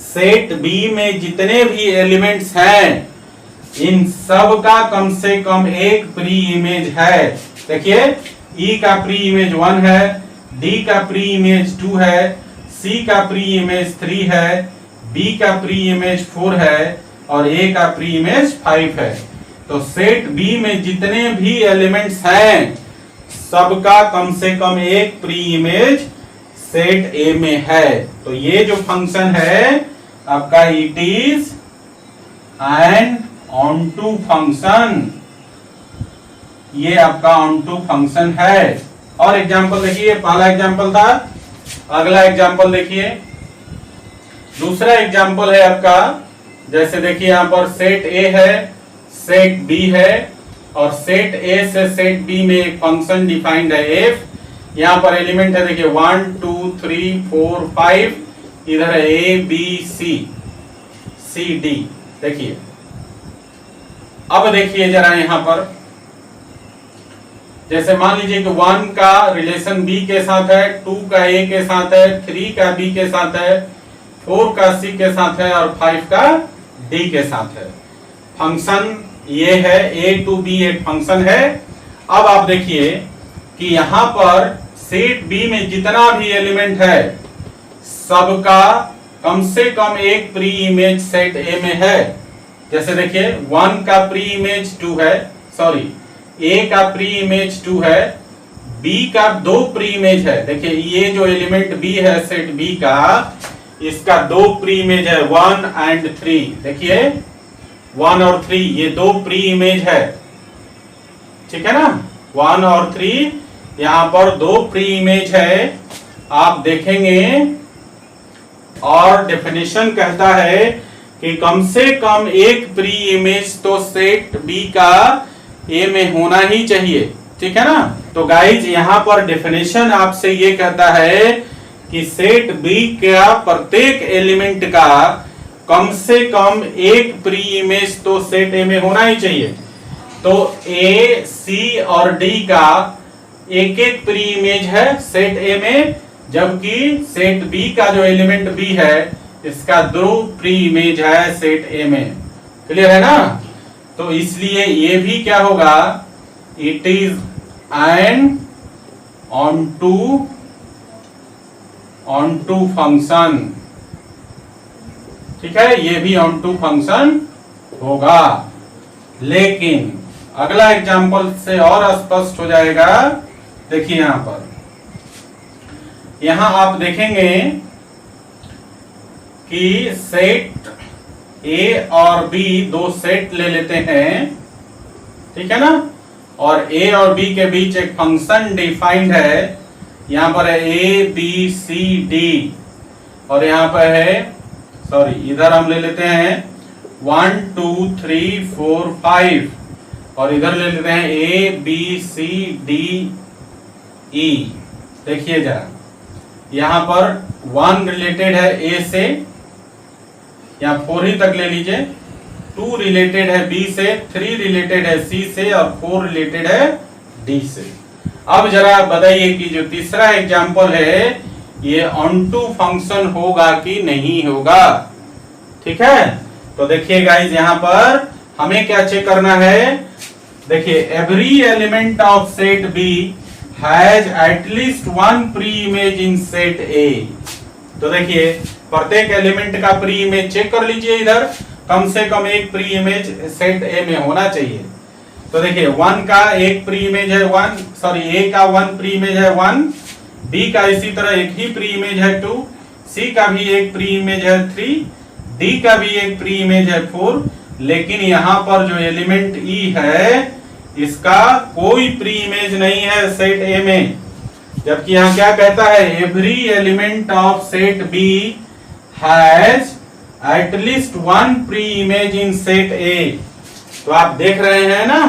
सेट B में जितने भी एलिमेंट्स हैं इन सब का कम से कम एक प्री इमेज है। देखिए E का प्री इमेज 1 है, D का प्री इमेज 2 है, C का प्री इमेज 3 है, B का प्री इमेज 4 है और A का प्री इमेज 5 है। तो सेट B में जितने भी एलिमेंट्स हैं सबका कम से कम एक प्री इमेज सेट A में है। तो ये जो फंक्शन है आपका it is an onto function, ये आपका ऑनटू फंक्शन है। और एग्जांपल देखिए, पहला एग्जांपल था, अगला एग्जांपल देखिए, दूसरा एग्जांपल है आपका, जैसे देखिए यहां पर सेट A है, सेट B है और सेट A से सेट B में एक फंक्शन डिफाइंड है f। यहां पर एलिमेंट है देखिए 1 2 3 4 5, इधर है A B C C D। देखिए अब देखिए जरा यहां पर, जैसे मान लीजिए कि 1 का रिलेशन B के साथ है, 2 का A के साथ है, 3 का B के साथ है, 4 का C के साथ है और 5 का D के साथ है। फंक्शन ये है A to B एक फंक्शन है। अब आप देखिए कि यहां पर सेट B में जितना भी एलिमेंट है सबका कम से कम एक प्री इमेज सेट A में है। जैसे देखिए 1 का प्री इमेज 2 है, A का प्री इमेज 2 है, B का 2 प्री इमेज है। देखिए ये जो एलिमेंट B है सेट B का, इसका 2 प्री इमेज है 1 एंड 3। देखिए 1 और 3 ये 2 प्री इमेज है, ठीक है ना, 1 और 3 यहां पर 2 प्री इमेज है। आप देखेंगे और डेफिनेशन कहता है कि कम से कम एक प्री इमेज तो सेट B का A में होना ही चाहिए, ठीक है ना। तो गाइज यहाँ पर डेफिनेशन आपसे ये कहता है कि सेट B का प्रत्येक एलिमेंट का कम से कम एक प्री इमेज तो सेट A में होना ही चाहिए। तो A, C और D का एक एक प्री इमेज है सेट A में, जबकि सेट B का जो एलिमेंट B है इसका 2 प्री इमेज है सेट A में। क्लियर है ना। तो इसलिए ये भी क्या होगा, it is an onto function, ठीक है, ये भी ऑनटू फंक्शन होगा। लेकिन अगला एग्जांपल से और स्पष्ट हो जाएगा। देखिए यहां पर, यहां आप देखेंगे कि सेट A और B दो सेट ले लेते हैं, ठीक है ना, और A और B के बीच एक फंक्शन डिफाइंड है। यहां पर है A B C D और यहां पर है इधर हम ले लेते हैं 1 2 3 4 5 और इधर ले लेते हैं A B C D E। देखिए जरा, यहां पर 1 रिलेटेड है A से, यहाँ 4 ही तक ले लीजिए, 2 रिलेटेड है B से, 3 रिलेटेड है C से और 4 रिलेटेड है D से। अब जरा बताइए कि जो तीसरा एग्जांपल है ये ऑनटू फंक्शन होगा कि नहीं होगा, ठीक है। तो देखिए गाइज यहाँ पर हमें क्या चेक करना है। देखिए every element of set B has at least 1 pre image in set A। तो देखिए प्रत्येक एलिमेंट का प्री इमेज चेक कर लीजिए। इधर कम से कम एक प्री इमेज सेट ए में होना चाहिए। तो देखिए 1 का एक प्री इमेज है 1, सॉरी ए का 1 प्री इमेज है 1, बी का इसी तरह एक ही प्री इमेज है 2, सी का भी एक प्री इमेज है 3, डी का भी एक प्री इमेज है 4। लेकिन यहाँ पर जो एलिमेंट ई है इसका कोई प्री इमेज नहीं है सेट ए में, जबकि यहाँ क्या कहता है, every element of set B has at least 1 pre image in set A. तो आप देख रहे हैं ना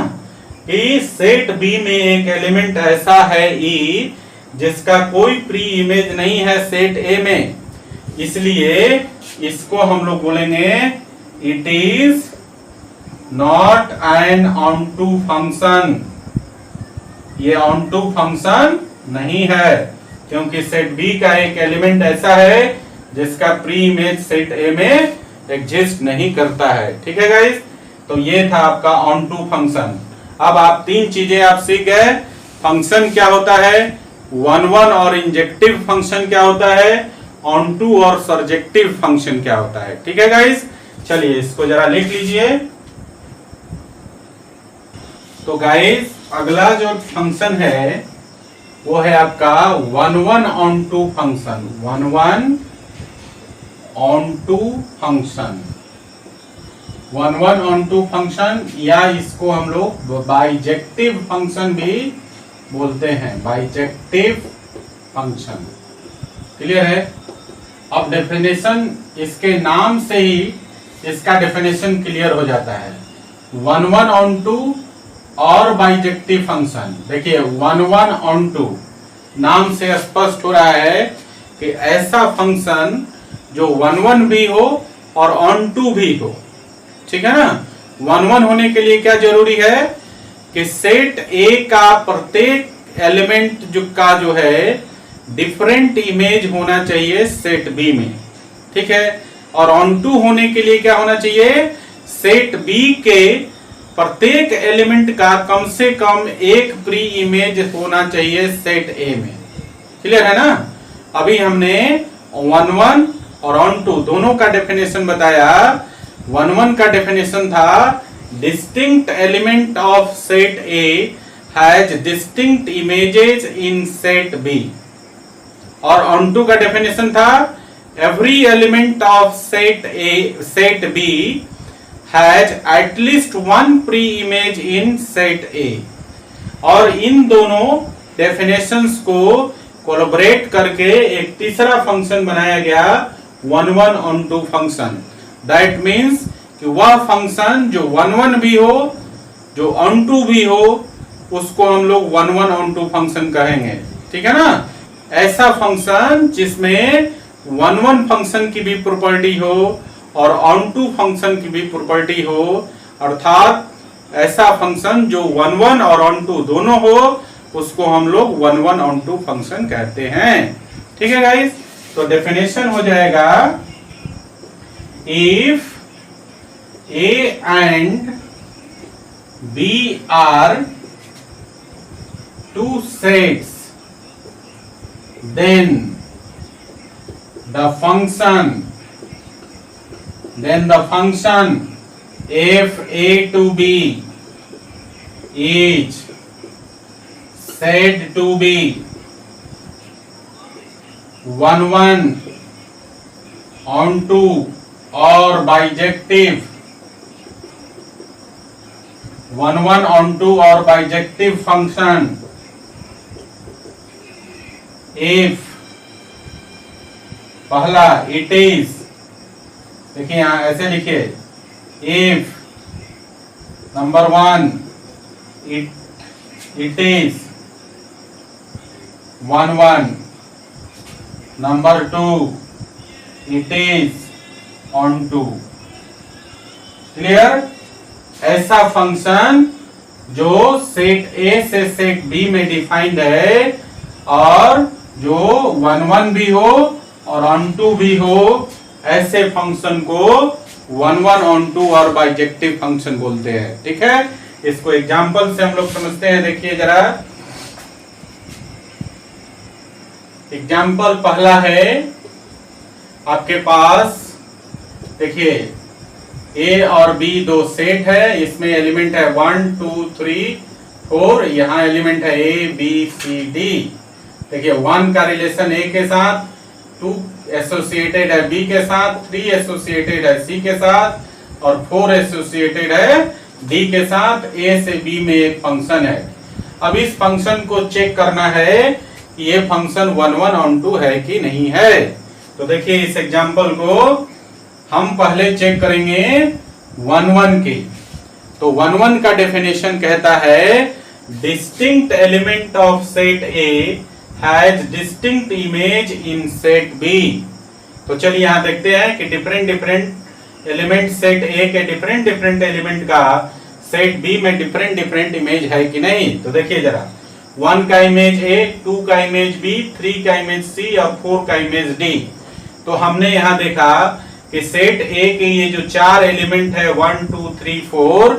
कि सेट बी में एक एलिमेंट ऐसा है ई जिसका कोई प्री इमेज नहीं है सेट ए में, इसलिए इसको हम लोग बोलेंगे it is not an onto function. ये ऑनटू फंक्शन नहीं है क्योंकि सेट बी का एक एलिमेंट ऐसा है जिसका प्री इमेज सेट ए में एग्जिस्ट नहीं करता है। ठीक है गाइस, तो ये था आपका ऑनटू फंक्शन। अब आप 3 चीजें आप सीख गए, फंक्शन क्या होता है, 1-1 और इंजेक्टिव फंक्शन क्या होता है, ऑनटू और सर्जेक्टिव फंक्शन क्या होता है। ठीक है गाइस, चलिए इसको जरा लिख लीजिए। तो गाइस अगला जो फंक्शन है वो है आपका 1-1 onto function. 1-1 onto function, 1-1 onto function, या इसको हम लोग बाइजेक्टिव फंक्शन भी बोलते हैं, बाइजेक्टिव फंक्शन। क्लियर है? अब डेफिनेशन, इसके नाम से ही इसका डेफिनेशन क्लियर हो जाता है। 1-1 ऑनटू और बाइजेक्टिव फंक्शन, देखिए 1-1 ऑनटू नाम से स्पष्ट हो रहा है कि ऐसा फंक्शन जो 1-1 भी हो और ऑनटू भी हो। ठीक है ना? 1-1 होने के लिए क्या जरूरी है कि सेट ए का प्रत्येक एलिमेंट जो है डिफरेंट इमेज होना चाहिए सेट बी में। ठीक है? और ऑनटू होने के लिए क्या होना चाहिए, सेट बी के प्रत्येक एलिमेंट का कम से कम एक प्री इमेज होना चाहिए सेट ए में। क्लियर है ना? अभी हमने 1-1 और ऑनटू दोनों का डेफिनेशन बताया। 1-1 का डेफिनेशन था distinct element of set A has distinct images in set B, और ऑनटू का डेफिनेशन था every element of set B has at least 1 pre image in set A. और इन दोनों डेफिनेशंस को कोलैबोरेट करके एक तीसरा फंक्शन बनाया गया 1-1 ऑनटू फंक्शन। दैट मीन्स कि वह फंक्शन जो 1-1 भी हो, जो ऑनटू भी हो, उसको हम लोग 1-1 ऑनटू फंक्शन कहेंगे। ठीक है ना? ऐसा फंक्शन जिसमें 1-1 फंक्शन की भी प्रॉपर्टी हो और ऑनटू फंक्शन की भी प्रॉपर्टी हो, अर्थात ऐसा फंक्शन जो 1-1 और ऑनटू दोनों हो, उसको हम लोग 1-1 ऑनटू फंक्शन कहते हैं। ठीक है गाइस, तो डेफिनेशन हो जाएगा if A and B are two sets then the function f a to b is said to be 1-1 onto or bijective, 1-1 onto or bijective function if पहला इट इज, देखिए यहां ऐसे लिखिए, if number 1 it is 1-1, number 2 it is onto. Clear? ऐसा function जो set ए से set B में defined है और जो 1-1 भी हो और ऑनटू भी हो, ऐसे फंक्शन को 1-1 ऑनटू और बाइजेक्टिव फंक्शन बोलते हैं। ठीक है? इसको एग्जांपल से हम लोग समझते हैं। देखिए जरा, एग्जांपल पहला है आपके पास देखिए ए और बी दो सेट है, इसमें एलिमेंट है 1 2 3 4, यहाँ एलिमेंट है ए बी सी डी। देखिए 1 का रिलेशन ए के साथ, 2 एसोसिएटेड है बी के साथ, 3 एसोसिएटेड है सी के साथ और 4 एसोसिएटेड है डी के साथ। ए से बी में एक फंक्शन है। अब इस फंक्शन को चेक करना है कि ये फंक्शन 1 1 ऑन 2 है कि नहीं है। तो देखिए इस एग्जांपल को हम पहले चेक करेंगे 1 1 की। तो 1 1 का डेफिनेशन कहता है distinct element of set A has distinct image in set B. तो चलिए यहां देखते हैं कि डिफरेंट एलिमेंट सेट ए के डिफरेंट एलिमेंट का सेट बी में डिफरेंट इमेज है कि नहीं। तो देखिए जरा 1 का इमेज ए, 2 का इमेज बी, 3 का इमेज सी और 4 का इमेज डी। तो हमने यहां देखा कि सेट ए के ये जो 4 एलिमेंट है 1 2 3 4,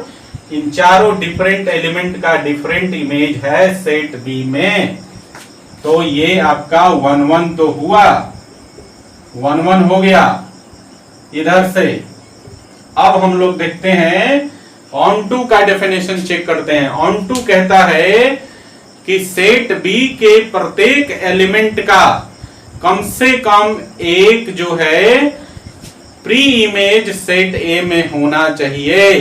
इन चारों डिफरेंट एलिमेंट का डिफरेंट इमेज है सेट बी में। तो ये आपका 1 1 तो हुआ, 1 1 हो गया इधर से। अब हम लोग देखते हैं ऑन टू का डेफिनेशन चेक करते हैं। ऑन टू कहता है कि सेट बी के प्रत्येक एलिमेंट का कम से कम एक जो है प्री इमेज सेट ए में होना चाहिए।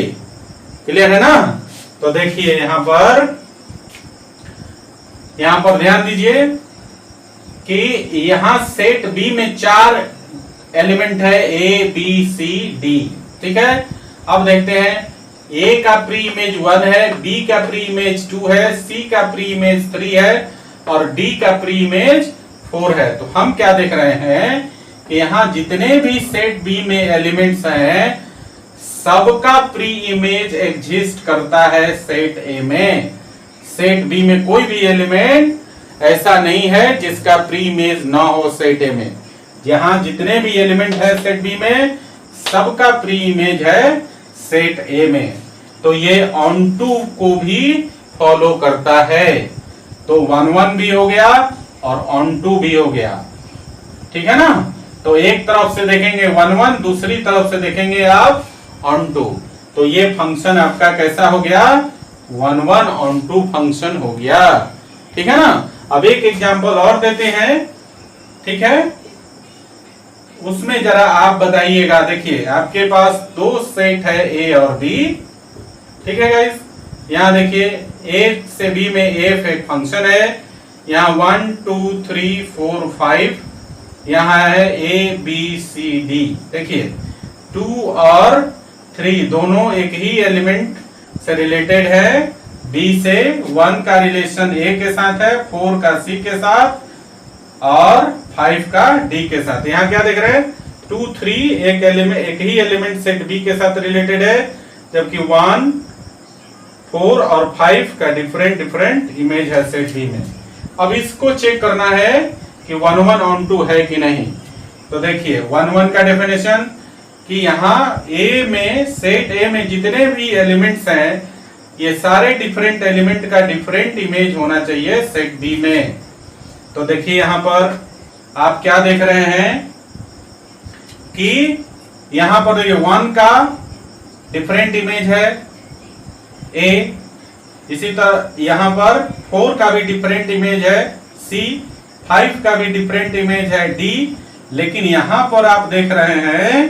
क्लियर है ना। तो देखिए यहां पर ध्यान दीजिए कि यहां सेट बी में 4 एलिमेंट है ए बी सी डी। ठीक है, अब देखते हैं ए का प्री इमेज 1 है, बी का प्री इमेज 2 है, सी का प्री इमेज 3 है और डी का प्री इमेज 4 है। तो हम क्या देख रहे हैं कि यहां जितने भी सेट बी में एलिमेंट्स हैं सबका प्री इमेज एग्जिस्ट करता है सेट ए में। सेट बी में कोई भी एलिमेंट ऐसा नहीं है जिसका प्री इमेज ना हो सेट ए में। यहां जितने भी एलिमेंट है सेट बी में सबका प्री इमेज है सेट ए में। तो ये ऑन टू को भी फॉलो करता है। तो 1 1 भी हो गया और ऑन टू भी हो गया। ठीक है ना। तो एक तरफ से देखेंगे 1 1, दूसरी तरफ से देखेंगे आप ऑन टू। तो ये फंक्शन आपका कैसा हो गया, 1 1 ऑन टू फंक्शन हो गया। ठीक है ना। अब एक एग्जांपल और देते हैं। ठीक है, उसमें जरा आप बताइएगा। देखिए आपके पास 2 सेट है ए और बी। ठीक है गाइस, यहां देखिए ए से बी में एफ एक फंक्शन है। यहाँ 1 2 3 4 5 यहाँ है ए बी सी डी। देखिए 2 और 3 दोनों एक ही एलिमेंट से रिलेटेड है। बी से 1 का रिलेशन ए के साथ है, 4 का सी के साथ और 5 का डी के साथ। यहाँ क्या देख रहे हैं 2 3 एक ही एलिमेंट सेट बी के साथ रिलेटेड है, जबकि 1 4 और 5 का डिफरेंट इमेज है सेट बी में। अब इसको चेक करना है कि 1 1 ऑन टू है कि नहीं। तो देखिए 1 1 का डेफिनेशन कि यहाँ ए में सेट ए में जितने भी एलिमेंट्स हैं ये सारे डिफरेंट एलिमेंट का डिफरेंट इमेज होना चाहिए सेट बी में। तो देखिए यहां पर आप क्या देख रहे हैं कि यहां पर देखिए 1 का डिफरेंट इमेज है ए, इसी तरह यहां पर 4 का भी डिफरेंट इमेज है सी, 5 का भी डिफरेंट इमेज है डी। लेकिन यहां पर आप देख रहे हैं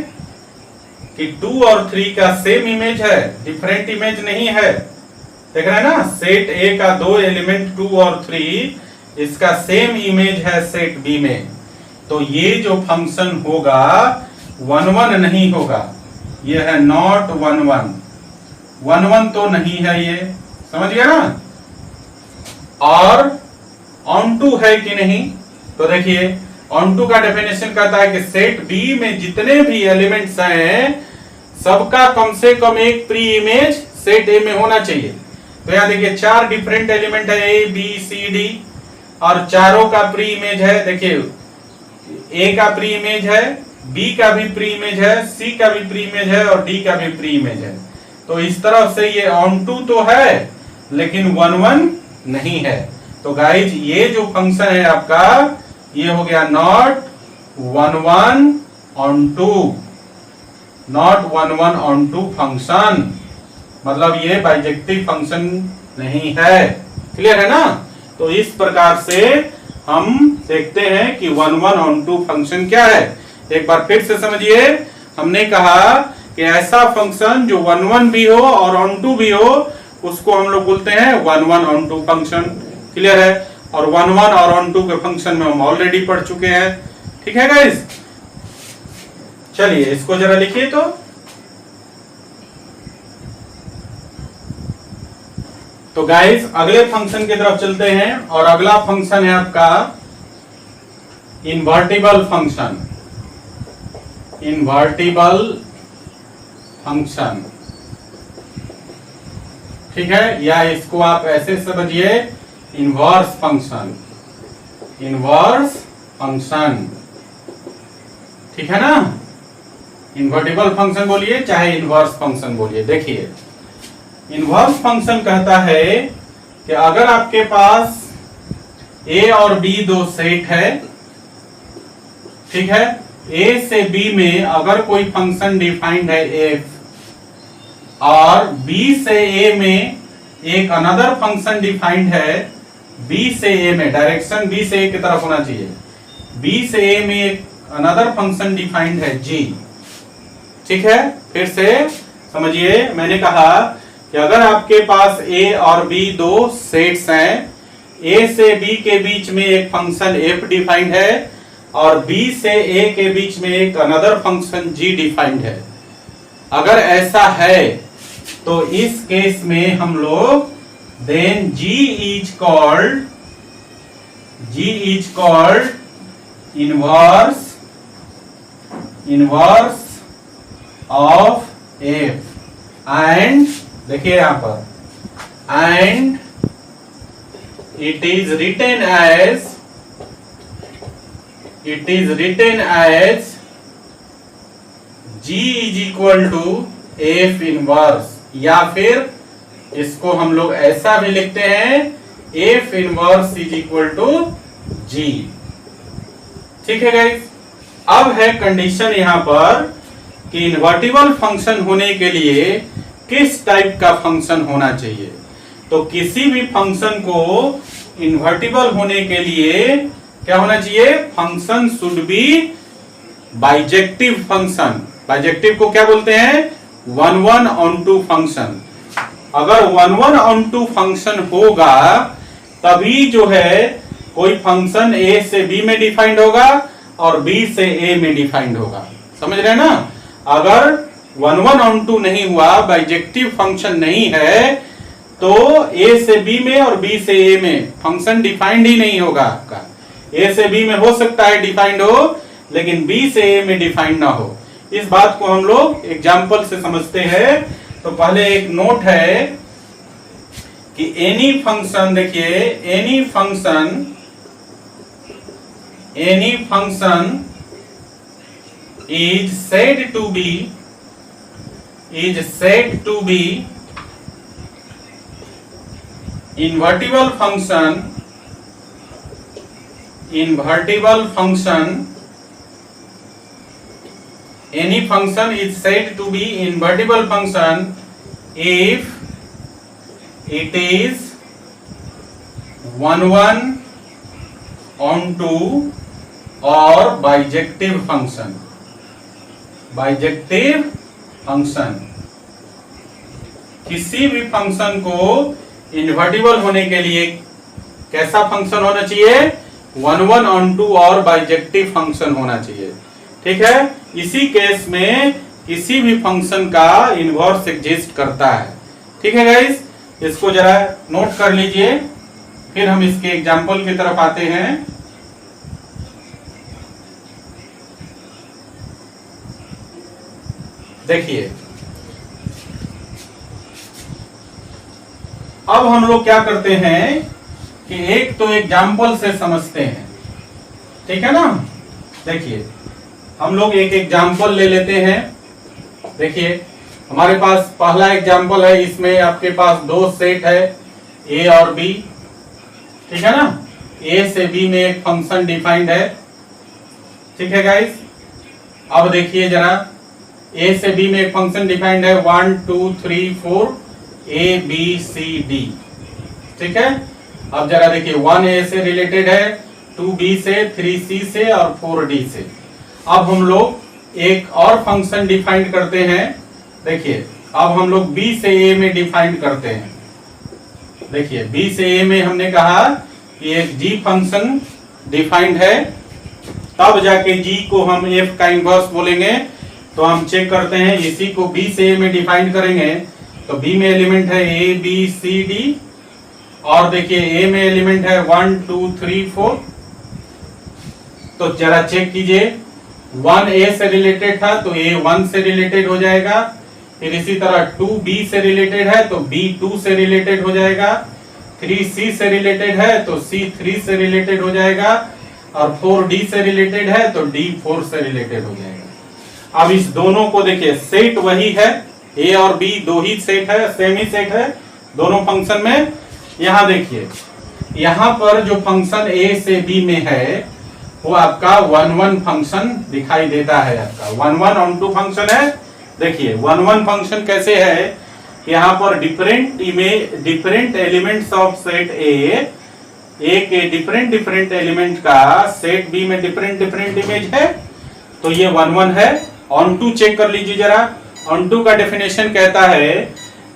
कि 2 और 3 का सेम इमेज है, डिफरेंट इमेज नहीं है। देख रहे हैं ना, सेट ए का 2 एलिमेंट 2 और 3 इसका सेम इमेज है सेट बी में। तो ये जो फंक्शन होगा 1 1 नहीं होगा, ये है नॉट 1 1। 1 1 तो नहीं है, ये समझ गया ना। और ऑन टू है कि नहीं, तो देखिए ऑन टू का डेफिनेशन कहता है कि सेट बी में जितने भी एलिमेंट्स हैं सबका कम से कम एक प्री इमेज सेट ए में होना चाहिए। तो यहां देखिए 4 डिफरेंट एलिमेंट है ए बी सी डी और चारों का प्री इमेज है। देखिए ए का प्री इमेज है, बी का भी प्री इमेज है, सी का भी प्री इमेज है और डी का भी प्री इमेज है। तो इस तरह से ये ऑन टू तो है लेकिन 1 1 नहीं है। तो गाइज ये जो फंक्शन है आपका ये हो गया not 1 1 onto, not one one onto function, मतलब ये बाइजेक्टिव फंक्शन नहीं है। क्लियर है ना? तो इस प्रकार से हम देखते हैं कि one one onto function क्या है। एक बार फिर से समझिए, हमने कहा कि ऐसा फंक्शन जो वन वन भी हो और ऑन टू भी हो उसको हम लोग बोलते हैं one one onto function. Clear है? और वन वन और ऑन टू के फंक्शन में हम ऑलरेडी पढ़ चुके हैं। ठीक है गाइस? चलिए इसको जरा लिखिए। तो गाइस अगले फंक्शन की तरफ चलते हैं और अगला फंक्शन है आपका इन्वर्टिबल फंक्शन। इन्वर्टिबल फंक्शन, ठीक है, या इसको आप ऐसे समझिए इनवर्स फंक्शन। इनवर्स फंक्शन, ठीक है ना? इन्वर्टिबल फंक्शन बोलिए चाहे इनवर्स फंक्शन बोलिए। देखिए इनवर्स फंक्शन कहता है कि अगर आपके पास ए और बी दो सेट है, ठीक है, ए से बी में अगर कोई फंक्शन डिफाइंड है एफ और बी से ए में एक अनदर फंक्शन डिफाइंड है बी से ए में, डायरेक्शन बी से ए की तरफ होना चाहिए, बी से ए में एक अनदर फंक्शन डिफाइंड है जी। ठीक है, फिर से समझिए, मैंने कहा कि अगर आपके पास ए और बी दो सेट्स हैं, ए से बी के बीच में एक फंक्शन एफ डिफाइंड है और बी से ए के बीच में एक अनदर फंक्शन जी डिफाइंड है। अगर ऐसा है तो इस केस में हम लोग then G is called inverse of F and, देखिए यहां पर, and it is written as G is equal to F inverse, या फिर इसको हम लोग ऐसा भी लिखते हैं F inverse is equal to G। ठीक है गाइस? अब है कंडीशन यहां पर कि इन्वर्टिबल फंक्शन होने के लिए किस टाइप का फंक्शन होना चाहिए। तो किसी भी फंक्शन को इन्वर्टिबल होने के लिए क्या होना चाहिए? Function should be bijective function. Bijective को क्या बोलते हैं? One one onto function. अगर one one onto function होगा तभी जो है कोई फंक्शन ए से बी में डिफाइंड होगा और बी से ए में डिफाइंड होगा। समझ रहे हैं ना? अगर वन वन ऑन टू नहीं हुआ, बाइजेक्टिव फंक्शन नहीं है, तो ए से बी में और बी से ए में फंक्शन डिफाइंड ही नहीं होगा आपका। ए से बी में हो सकता है डिफाइंड हो, लेकिन बी से ए में डिफाइंड ना हो। इस बात को हम लोग एग्जाम्पल से समझते हैं। तो पहले एक नोट है कि एनी फंक्शन, देखिए any function is said to be invertible function any function is said to be invertible function if it is one one onto or bijective function। Bijective function, किसी भी फंक्शन को invertible होने के लिए कैसा function होना चाहिए? वन वन ऑन टू और बाइजेक्टिव फंक्शन होना चाहिए। ठीक है, इसी केस में किसी भी फंक्शन का इनवर्स एग्जिस्ट करता है। ठीक है गाइस, इसको जरा नोट कर लीजिए, फिर हम इसके एग्जाम्पल की तरफ आते हैं। देखिए अब हम लोग क्या करते हैं कि एक तो एग्जाम्पल से समझते हैं। ठीक है ना? देखिए हम लोग एक एग्जाम्पल ले लेते हैं। देखिए हमारे पास पहला एग्जाम्पल है, इसमें आपके पास दो सेट है ए और बी। ठीक है ना? ए से बी में एक फंक्शन डिफाइंड है। ठीक है गाइस? अब देखिए जरा, ए से बी में एक फंक्शन डिफाइंड है 1 2 3 4 ए बी सी डी, ठीक है। अब जरा देखिए 1 ए से रिलेटेड है, 2 बी से, 3 सी से और 4 डी से। अब हम लोग एक और फंक्शन डिफाइंड करते हैं। देखिए अब हम लोग बी से ए में डिफाइंड करते हैं। देखिए बी से ए में हमने कहा कि एक जी फंक्शन डिफाइंड है, तब जाके जी को हम एफ का इनवर्स बोलेंगे। तो हम चेक करते हैं, इसी को बी से ए में डिफाइंड करेंगे तो बी में एलिमेंट है ए बी सी डी, और देखिए ए में एलिमेंट है 1 2 3 4। तो जरा चेक कीजिए, 1 ए से रिलेटेड था तो ए 1 से रिलेटेड हो जाएगा, फिर इसी तरह 2 बी से रिलेटेड है तो बी 2 से रिलेटेड हो जाएगा, 3 सी से रिलेटेड है तो सी 3 से रिलेटेड हो जाएगा, और 4 डी से रिलेटेड है तो डी 4 से रिलेटेड हो जाएगा। अब इस दोनों को देखिए, सेट वही है, ए और बी दो ही सेट है, सेम ही सेट है दोनों फंक्शन में। यहां देखिए, यहां पर जो फंक्शन ए से बी में है वो आपका 1 1 फंक्शन दिखाई देता है। आपका 1 1 ऑन टू फंक्शन है। देखिए 1 1 फंक्शन कैसे है, यहाँ पर डिफरेंट एलिमेंट्स ऑफ सेट ए के डिफरेंट एलिमेंट का सेट बी में डिफरेंट इमेज है, तो ये 1 1 है। ऑन टू चेक कर लीजिए जरा। ऑन टू का डेफिनेशन कहता है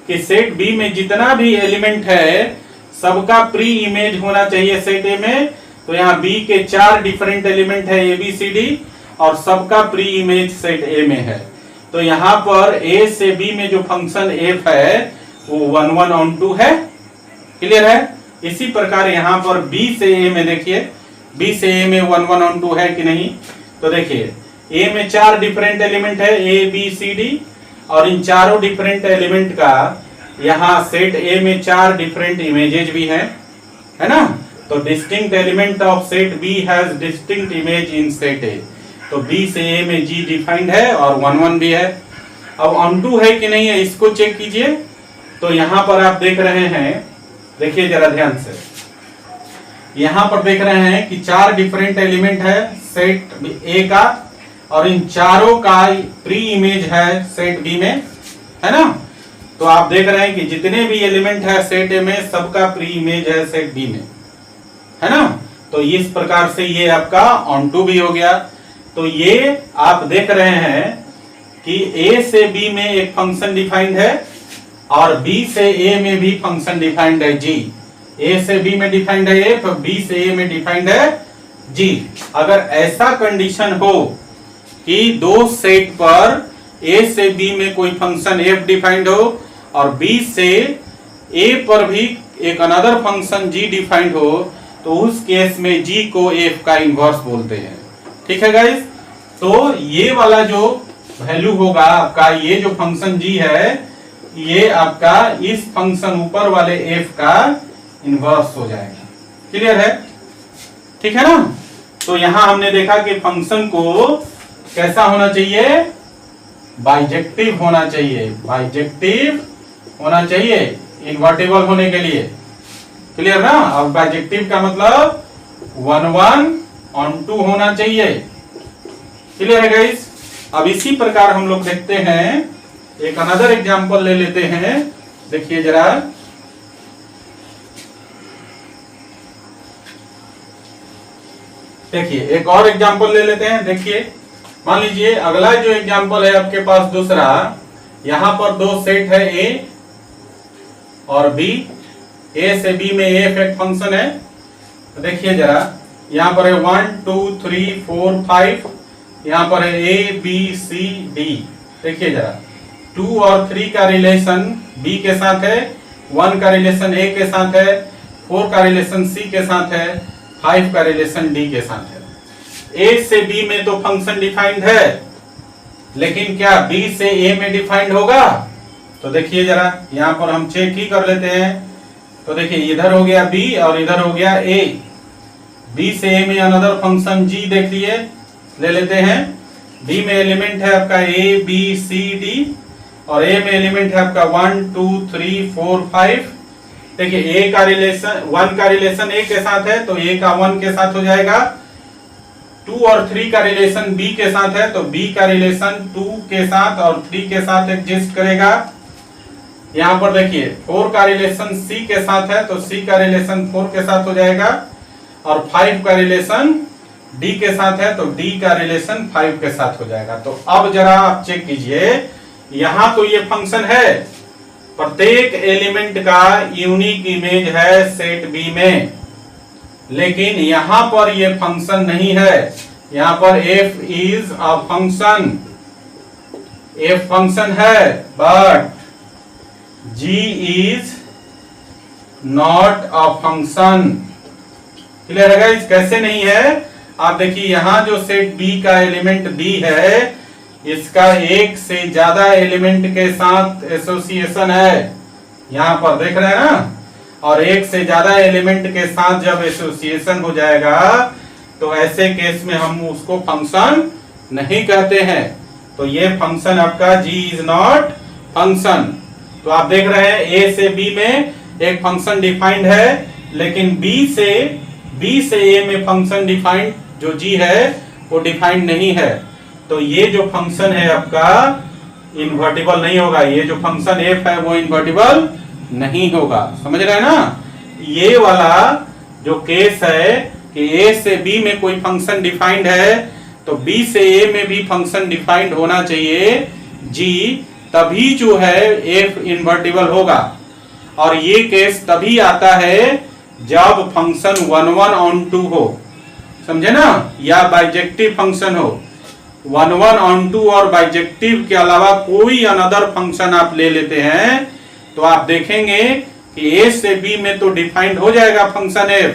कि सेट बी में जितना भी एलिमेंट है सबका प्री इमेज होना चाहिए सेट ए में। तो यहाँ बी के 4 डिफरेंट एलिमेंट है ए बी सी डी, और सबका प्री इमेज सेट ए में है। तो यहाँ पर ए से बी में जो फंक्शन एफ है वो 1 1 ऑन टू है। क्लियर है। इसी प्रकार यहाँ पर बी से ए में देखिए, बी से ए में 1 1 ऑन टू है कि नहीं। तो देखिए ए में 4 डिफरेंट एलिमेंट है ए बी सी डी, और इन चारों डिफरेंट एलिमेंट का यहाँ सेट ए में 4 डिफरेंट इमेजेज भी हैं, है ना। तो distinct element of set B has distinct image in set A. तो बी से ए में जी डिफाइंड है और 1 1 भी है। अब ऑन टू है कि नहीं है इसको चेक कीजिए। तो यहाँ पर आप देख रहे हैं, देखिए जरा ध्यान से, यहाँ पर देख रहे हैं कि 4 डिफरेंट एलिमेंट है सेट ए का, और इन चारों का प्री इमेज है सेट बी में, है ना। तो आप देख रहे हैं कि जितने भी एलिमेंट है सेट ए में सबका प्री इमेज है सेट बी में, है ना। तो इस प्रकार से ये आपका ऑन टू भी हो गया। तो ये आप देख रहे हैं कि ए से बी में एक फंक्शन डिफाइंड है, और बी से ए में भी फंक्शन डिफाइंड है जी। ए से बी में डिफाइंड है एफ, बी से ए में डिफाइंड है जी। अगर ऐसा कंडीशन हो कि दो सेट पर ए से बी में कोई फंक्शन एफ डिफाइंड हो और बी से ए पर भी एक अनदर फंक्शन जी डिफाइंड हो, तो उस केस में जी को एफ का इनवर्स बोलते हैं। ठीक है गाइस। तो ये वाला जो वैल्यू होगा आपका, ये जो फंक्शन जी है, ये आपका इस फंक्शन ऊपर वाले एफ का इनवर्स हो जाएगा। क्लियर है। ठीक है ना। तो यहां हमने देखा कि फंक्शन को कैसा होना चाहिए, बाइजेक्टिव होना चाहिए, बाइजेक्टिव होना चाहिए इन्वर्टेबल होने के लिए। क्लियर ना। अब बाइजेक्टिव का मतलब 1 1 ऑन टू होना चाहिए। क्लियर है गाइस। अब इसी प्रकार हम लोग देखते हैं, एक अनदर एग्जांपल ले लेते हैं। देखिए जरा, देखिए एक और एग्जांपल ले लेते हैं। देखिए मान लीजिए अगला जो एग्जांपल है आपके पास दूसरा, यहां पर दो सेट है ए और बी। ए से बी में एफ एक फंक्शन है। तो देखिए जरा, यहां पर है 1 2 3 4 5, यहां पर है ए बी सी डी। देखिए जरा, 2 और 3 का रिलेशन बी के साथ है, 1 का रिलेशन ए के साथ है, 4 का रिलेशन सी के साथ है, 5 का रिलेशन डी के साथ है। ए से बी में तो फंक्शन डिफाइंड है, लेकिन क्या बी से ए में डिफाइंड होगा? तो देखिए जरा, यहां पर हम चेक ही कर लेते हैं। तो देखिए इधर हो गया बी और इधर हो गया ए। बी से ए में अनदर फंक्शन जी देख लिए, ले लेते हैं। बी में एलिमेंट है आपका ए बी सी डी, और ए में एलिमेंट है आपका 1 2 3 4 5। देखिए ए का रिलेशन 1 का रिलेशन ए के साथ है, तो ए का 1 के साथ हो जाएगा। 2 और 3 का रिलेशन b के साथ है, तो b का रिलेशन 2 के साथ और 3 के साथ एग्जिस्ट करेगा। यहां पर देखिए 4 का रिलेशन c के साथ है, तो c का रिलेशन 4 के साथ हो जाएगा, और 5 का रिलेशन d के साथ है, तो d का रिलेशन 5 के साथ हो जाएगा। तो अब जरा आप चेक कीजिए, यहां तो ये फंक्शन है, प्रत्येक एलिमेंट का यूनिक इमेज है सेट बी में, लेकिन यहां पर ये फंक्शन नहीं है। यहां पर f is a function, f function है, but g is not a function. Clear है गाइस? कैसे नहीं है? आप देखिए यहां जो सेट b का एलिमेंट b है, इसका एक से ज्यादा एलिमेंट के साथ एसोसिएशन है, यहां पर देख रहे हैं ना। और एक से ज्यादा एलिमेंट के साथ जब एसोसिएशन हो जाएगा तो ऐसे केस में हम उसको फंक्शन नहीं कहते हैं। तो ये फंक्शन आपका g इज नॉट फंक्शन। तो आप देख रहे हैं a से b में एक फंक्शन डिफाइंड है, लेकिन b से a में फंक्शन डिफाइंड जो g है वो डिफाइंड नहीं है। तो ये जो फंक्शन है आपका इन्वर्टिबल नहीं होगा, ये जो फंक्शन f है वो इन्वर्टिबल नहीं होगा। समझ रहे हैं ना? ये वाला जो केस है कि a से b में कोई फंक्शन डिफाइंड है, तो b से a में भी फंक्शन डिफाइंड होना चाहिए g, तभी जो है f इन्वर्टिबल होगा। और ये केस तभी आता है जब फंक्शन 1 1 ऑन 2 हो, समझे ना, या बाइजेक्टिव फंक्शन हो। 1 1 ऑन 2 और बाइजेक्टिव के अलावा कोई अनदर फंक्शन आप ले लेते हैं तो आप देखेंगे कि a से b में तो डिफाइंड हो जाएगा फंक्शन f,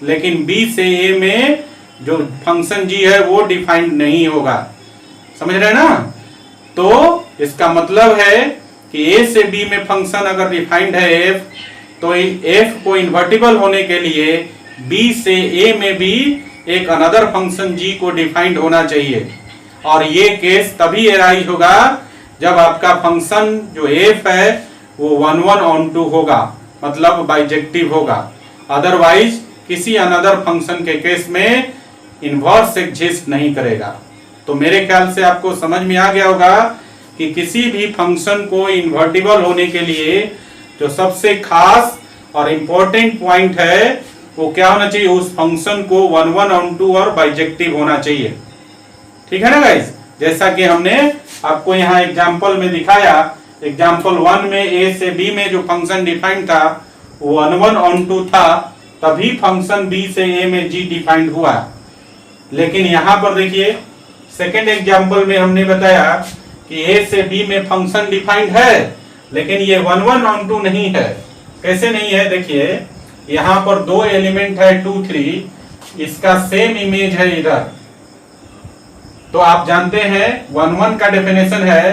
लेकिन b से a में जो फंक्शन g है वो डिफाइंड नहीं होगा। समझ रहे हैं ना? तो इसका मतलब है कि a से b में फंक्शन अगर डिफाइंड है f, तो f को इन्वर्टिबल होने के लिए b से a में भी एक अनदर फंक्शन g को डिफाइंड होना चाहिए। और ये केस तभी एराइज होगा जब आपका फंक्शन जो f है वो 1 1 ऑन 2 होगा, मतलब बाइजेक्टिव होगा। अदरवाइज किसी अनदर फंक्शन के केस में इन्वर्स एग्जिस्ट नहीं करेगा। तो मेरे ख्याल से आपको समझ में आ गया होगा कि किसी भी फंक्शन को इन्वर्टिबल होने के लिए जो सबसे खास और इम्पोर्टेंट पॉइंट है वो क्या होना चाहिए, उस फंक्शन को 1 1 ऑन 2 और बाइजेक्टिव होना चाहिए। ठीक है ना गाइस? जैसा कि हमने आपको यहाँ एग्जाम्पल में दिखाया, एग्जाम्पल 1 में a से b में जो फंक्शन डिफाइंड था वो 1 1 ऑन 2 था, तभी फंक्शन b से a में g डिफाइंड हुआ। लेकिन यहाँ पर देखिए सेकेंड एग्जाम्पल में हमने बताया कि a से b में फंक्शन डिफाइंड है, लेकिन ये 1 1 ऑन 2 नहीं है। कैसे नहीं है? देखिए यहाँ पर दो एलिमेंट है 2 3, इसका सेम इमेज है इधर। तो आप जानते हैं 1 1 का डेफिनेशन है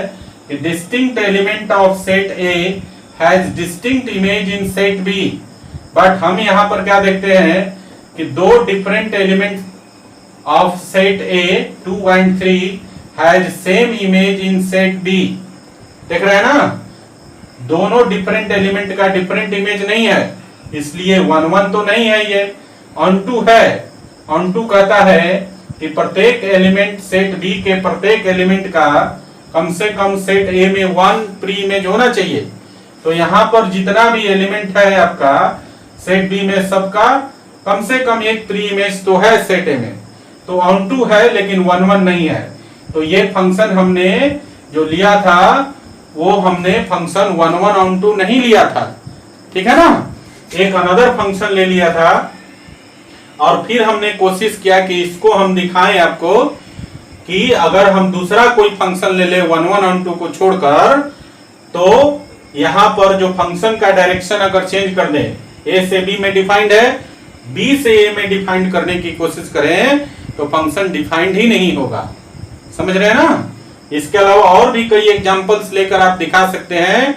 कि distinct element of set A has distinct image in set B। But हम यहाँ पर क्या देखते हैं कि दो different element of set A 2 and 3 has same image in set B। देख रहे हैं ना? दोनों डिफरेंट एलिमेंट का डिफरेंट इमेज नहीं है, इसलिए 1 1 तो नहीं है, ये ऑन 2 है। ऑन 2 कहता है कि प्रत्येक एलिमेंट सेट B के प्रत्येक एलिमेंट का कम से कम सेट A में 1 प्री इमेज होना चाहिए। तो यहाँ पर जितना भी एलिमेंट है आपका सेट B में, सबका कम से कम एक प्री इमेज तो है सेट A में। तो ऑन 2 है लेकिन 1 1 नहीं है। तो ये फंक्शन हमने जो लिया था वो हमने फंक्शन 1 1 ऑन 2 नहीं लिया था, ठीक है ना, एक अनदर फंक्शन ले लिया था। और फिर हमने कोशिश किया कि इसको हम दिखाएं आपको कि अगर हम दूसरा कोई फंक्शन ले ले 1 1 ऑन 2 को छोड़कर, तो यहाँ पर जो फंक्शन का डायरेक्शन अगर चेंज कर दें, a से b में डिफाइंड है, b से a में डिफाइंड करने की कोशिश करें तो फंक्शन डिफाइंड ही नहीं होगा। समझ रहे हैं ना? इसके अलावा और भी कई एग्जांपल्स लेकर आप दिखा सकते हैं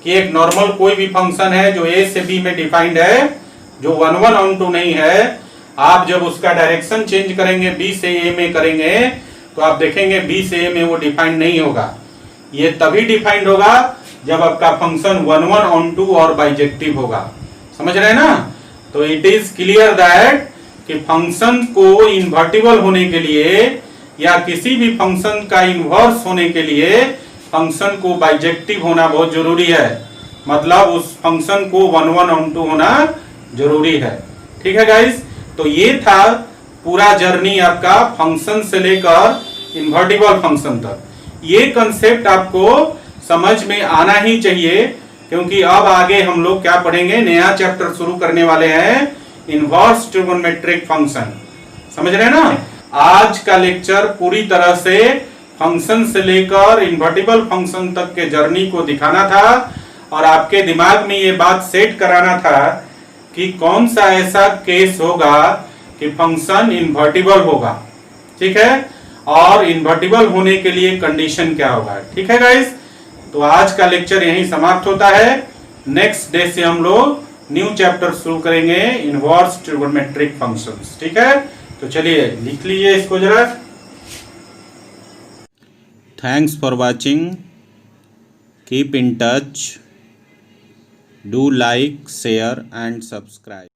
कि एक नॉर्मल कोई भी फंक्शन है जो a से b में डिफाइंड है, जो 1 1 ऑन 2 नहीं है, आप जब उसका डायरेक्शन चेंज करेंगे b से a में करेंगे तो आप देखेंगे b से a में वो डिफाइंड नहीं होगा। ये तभी डिफाइंड होगा जब आपका फंक्शन 1 1 ऑन 2 और बाइजेक्टिव होगा। समझ रहे हैं ना? तो इट इज क्लियर दैट कि फंक्शन को इन्वर्टिबल होने के लिए या किसी भी फंक्शन का इन्वर्स होने के लिए फंक्शन को बाइजेक्टिव होना बहुत जरूरी है। मतलब उस फंक्शन को 1 1 on 2 होना जरूरी है। ठीक है गाइस, तो ये था पूरा जर्नी आपका फंक्शन से लेकर इन्वर्टिबल फंक्शन तक। ये कंसेप्ट आपको समझ में आना ही चाहिए, क्योंकि अब आगे हम लोग क्या पढ़ेंगे, नया चैप्टर शुरू करने वाले हैं, इनवर्स ट्रिगोनोमेट्रिक फंक्शन। समझ रहे हैं ना। आज का लेक्चर पूरी तरह से फंक्शन से लेकर इन्वर्टिबल फंक्शन तक के जर्नी को दिखाना था और आपके दिमाग में ये बात सेट कराना था कि कौन सा ऐसा केस होगा कि फंक्शन इन्वर्टिबल होगा। ठीक है, और इन्वर्टिबल होने के लिए कंडीशन क्या होगा। ठीक है गाइस, तो आज का लेक्चर यहीं समाप्त होता है। नेक्स्ट डे से हम लोग न्यू चैप्टर शुरू करेंगे, इनवर्स ट्रिगोनोमेट्रिक फंक्शंस। ठीक है, तो चलिए लिख लीजिए इसको जरा। Thanks for watching, keep in touch, do like, share and subscribe.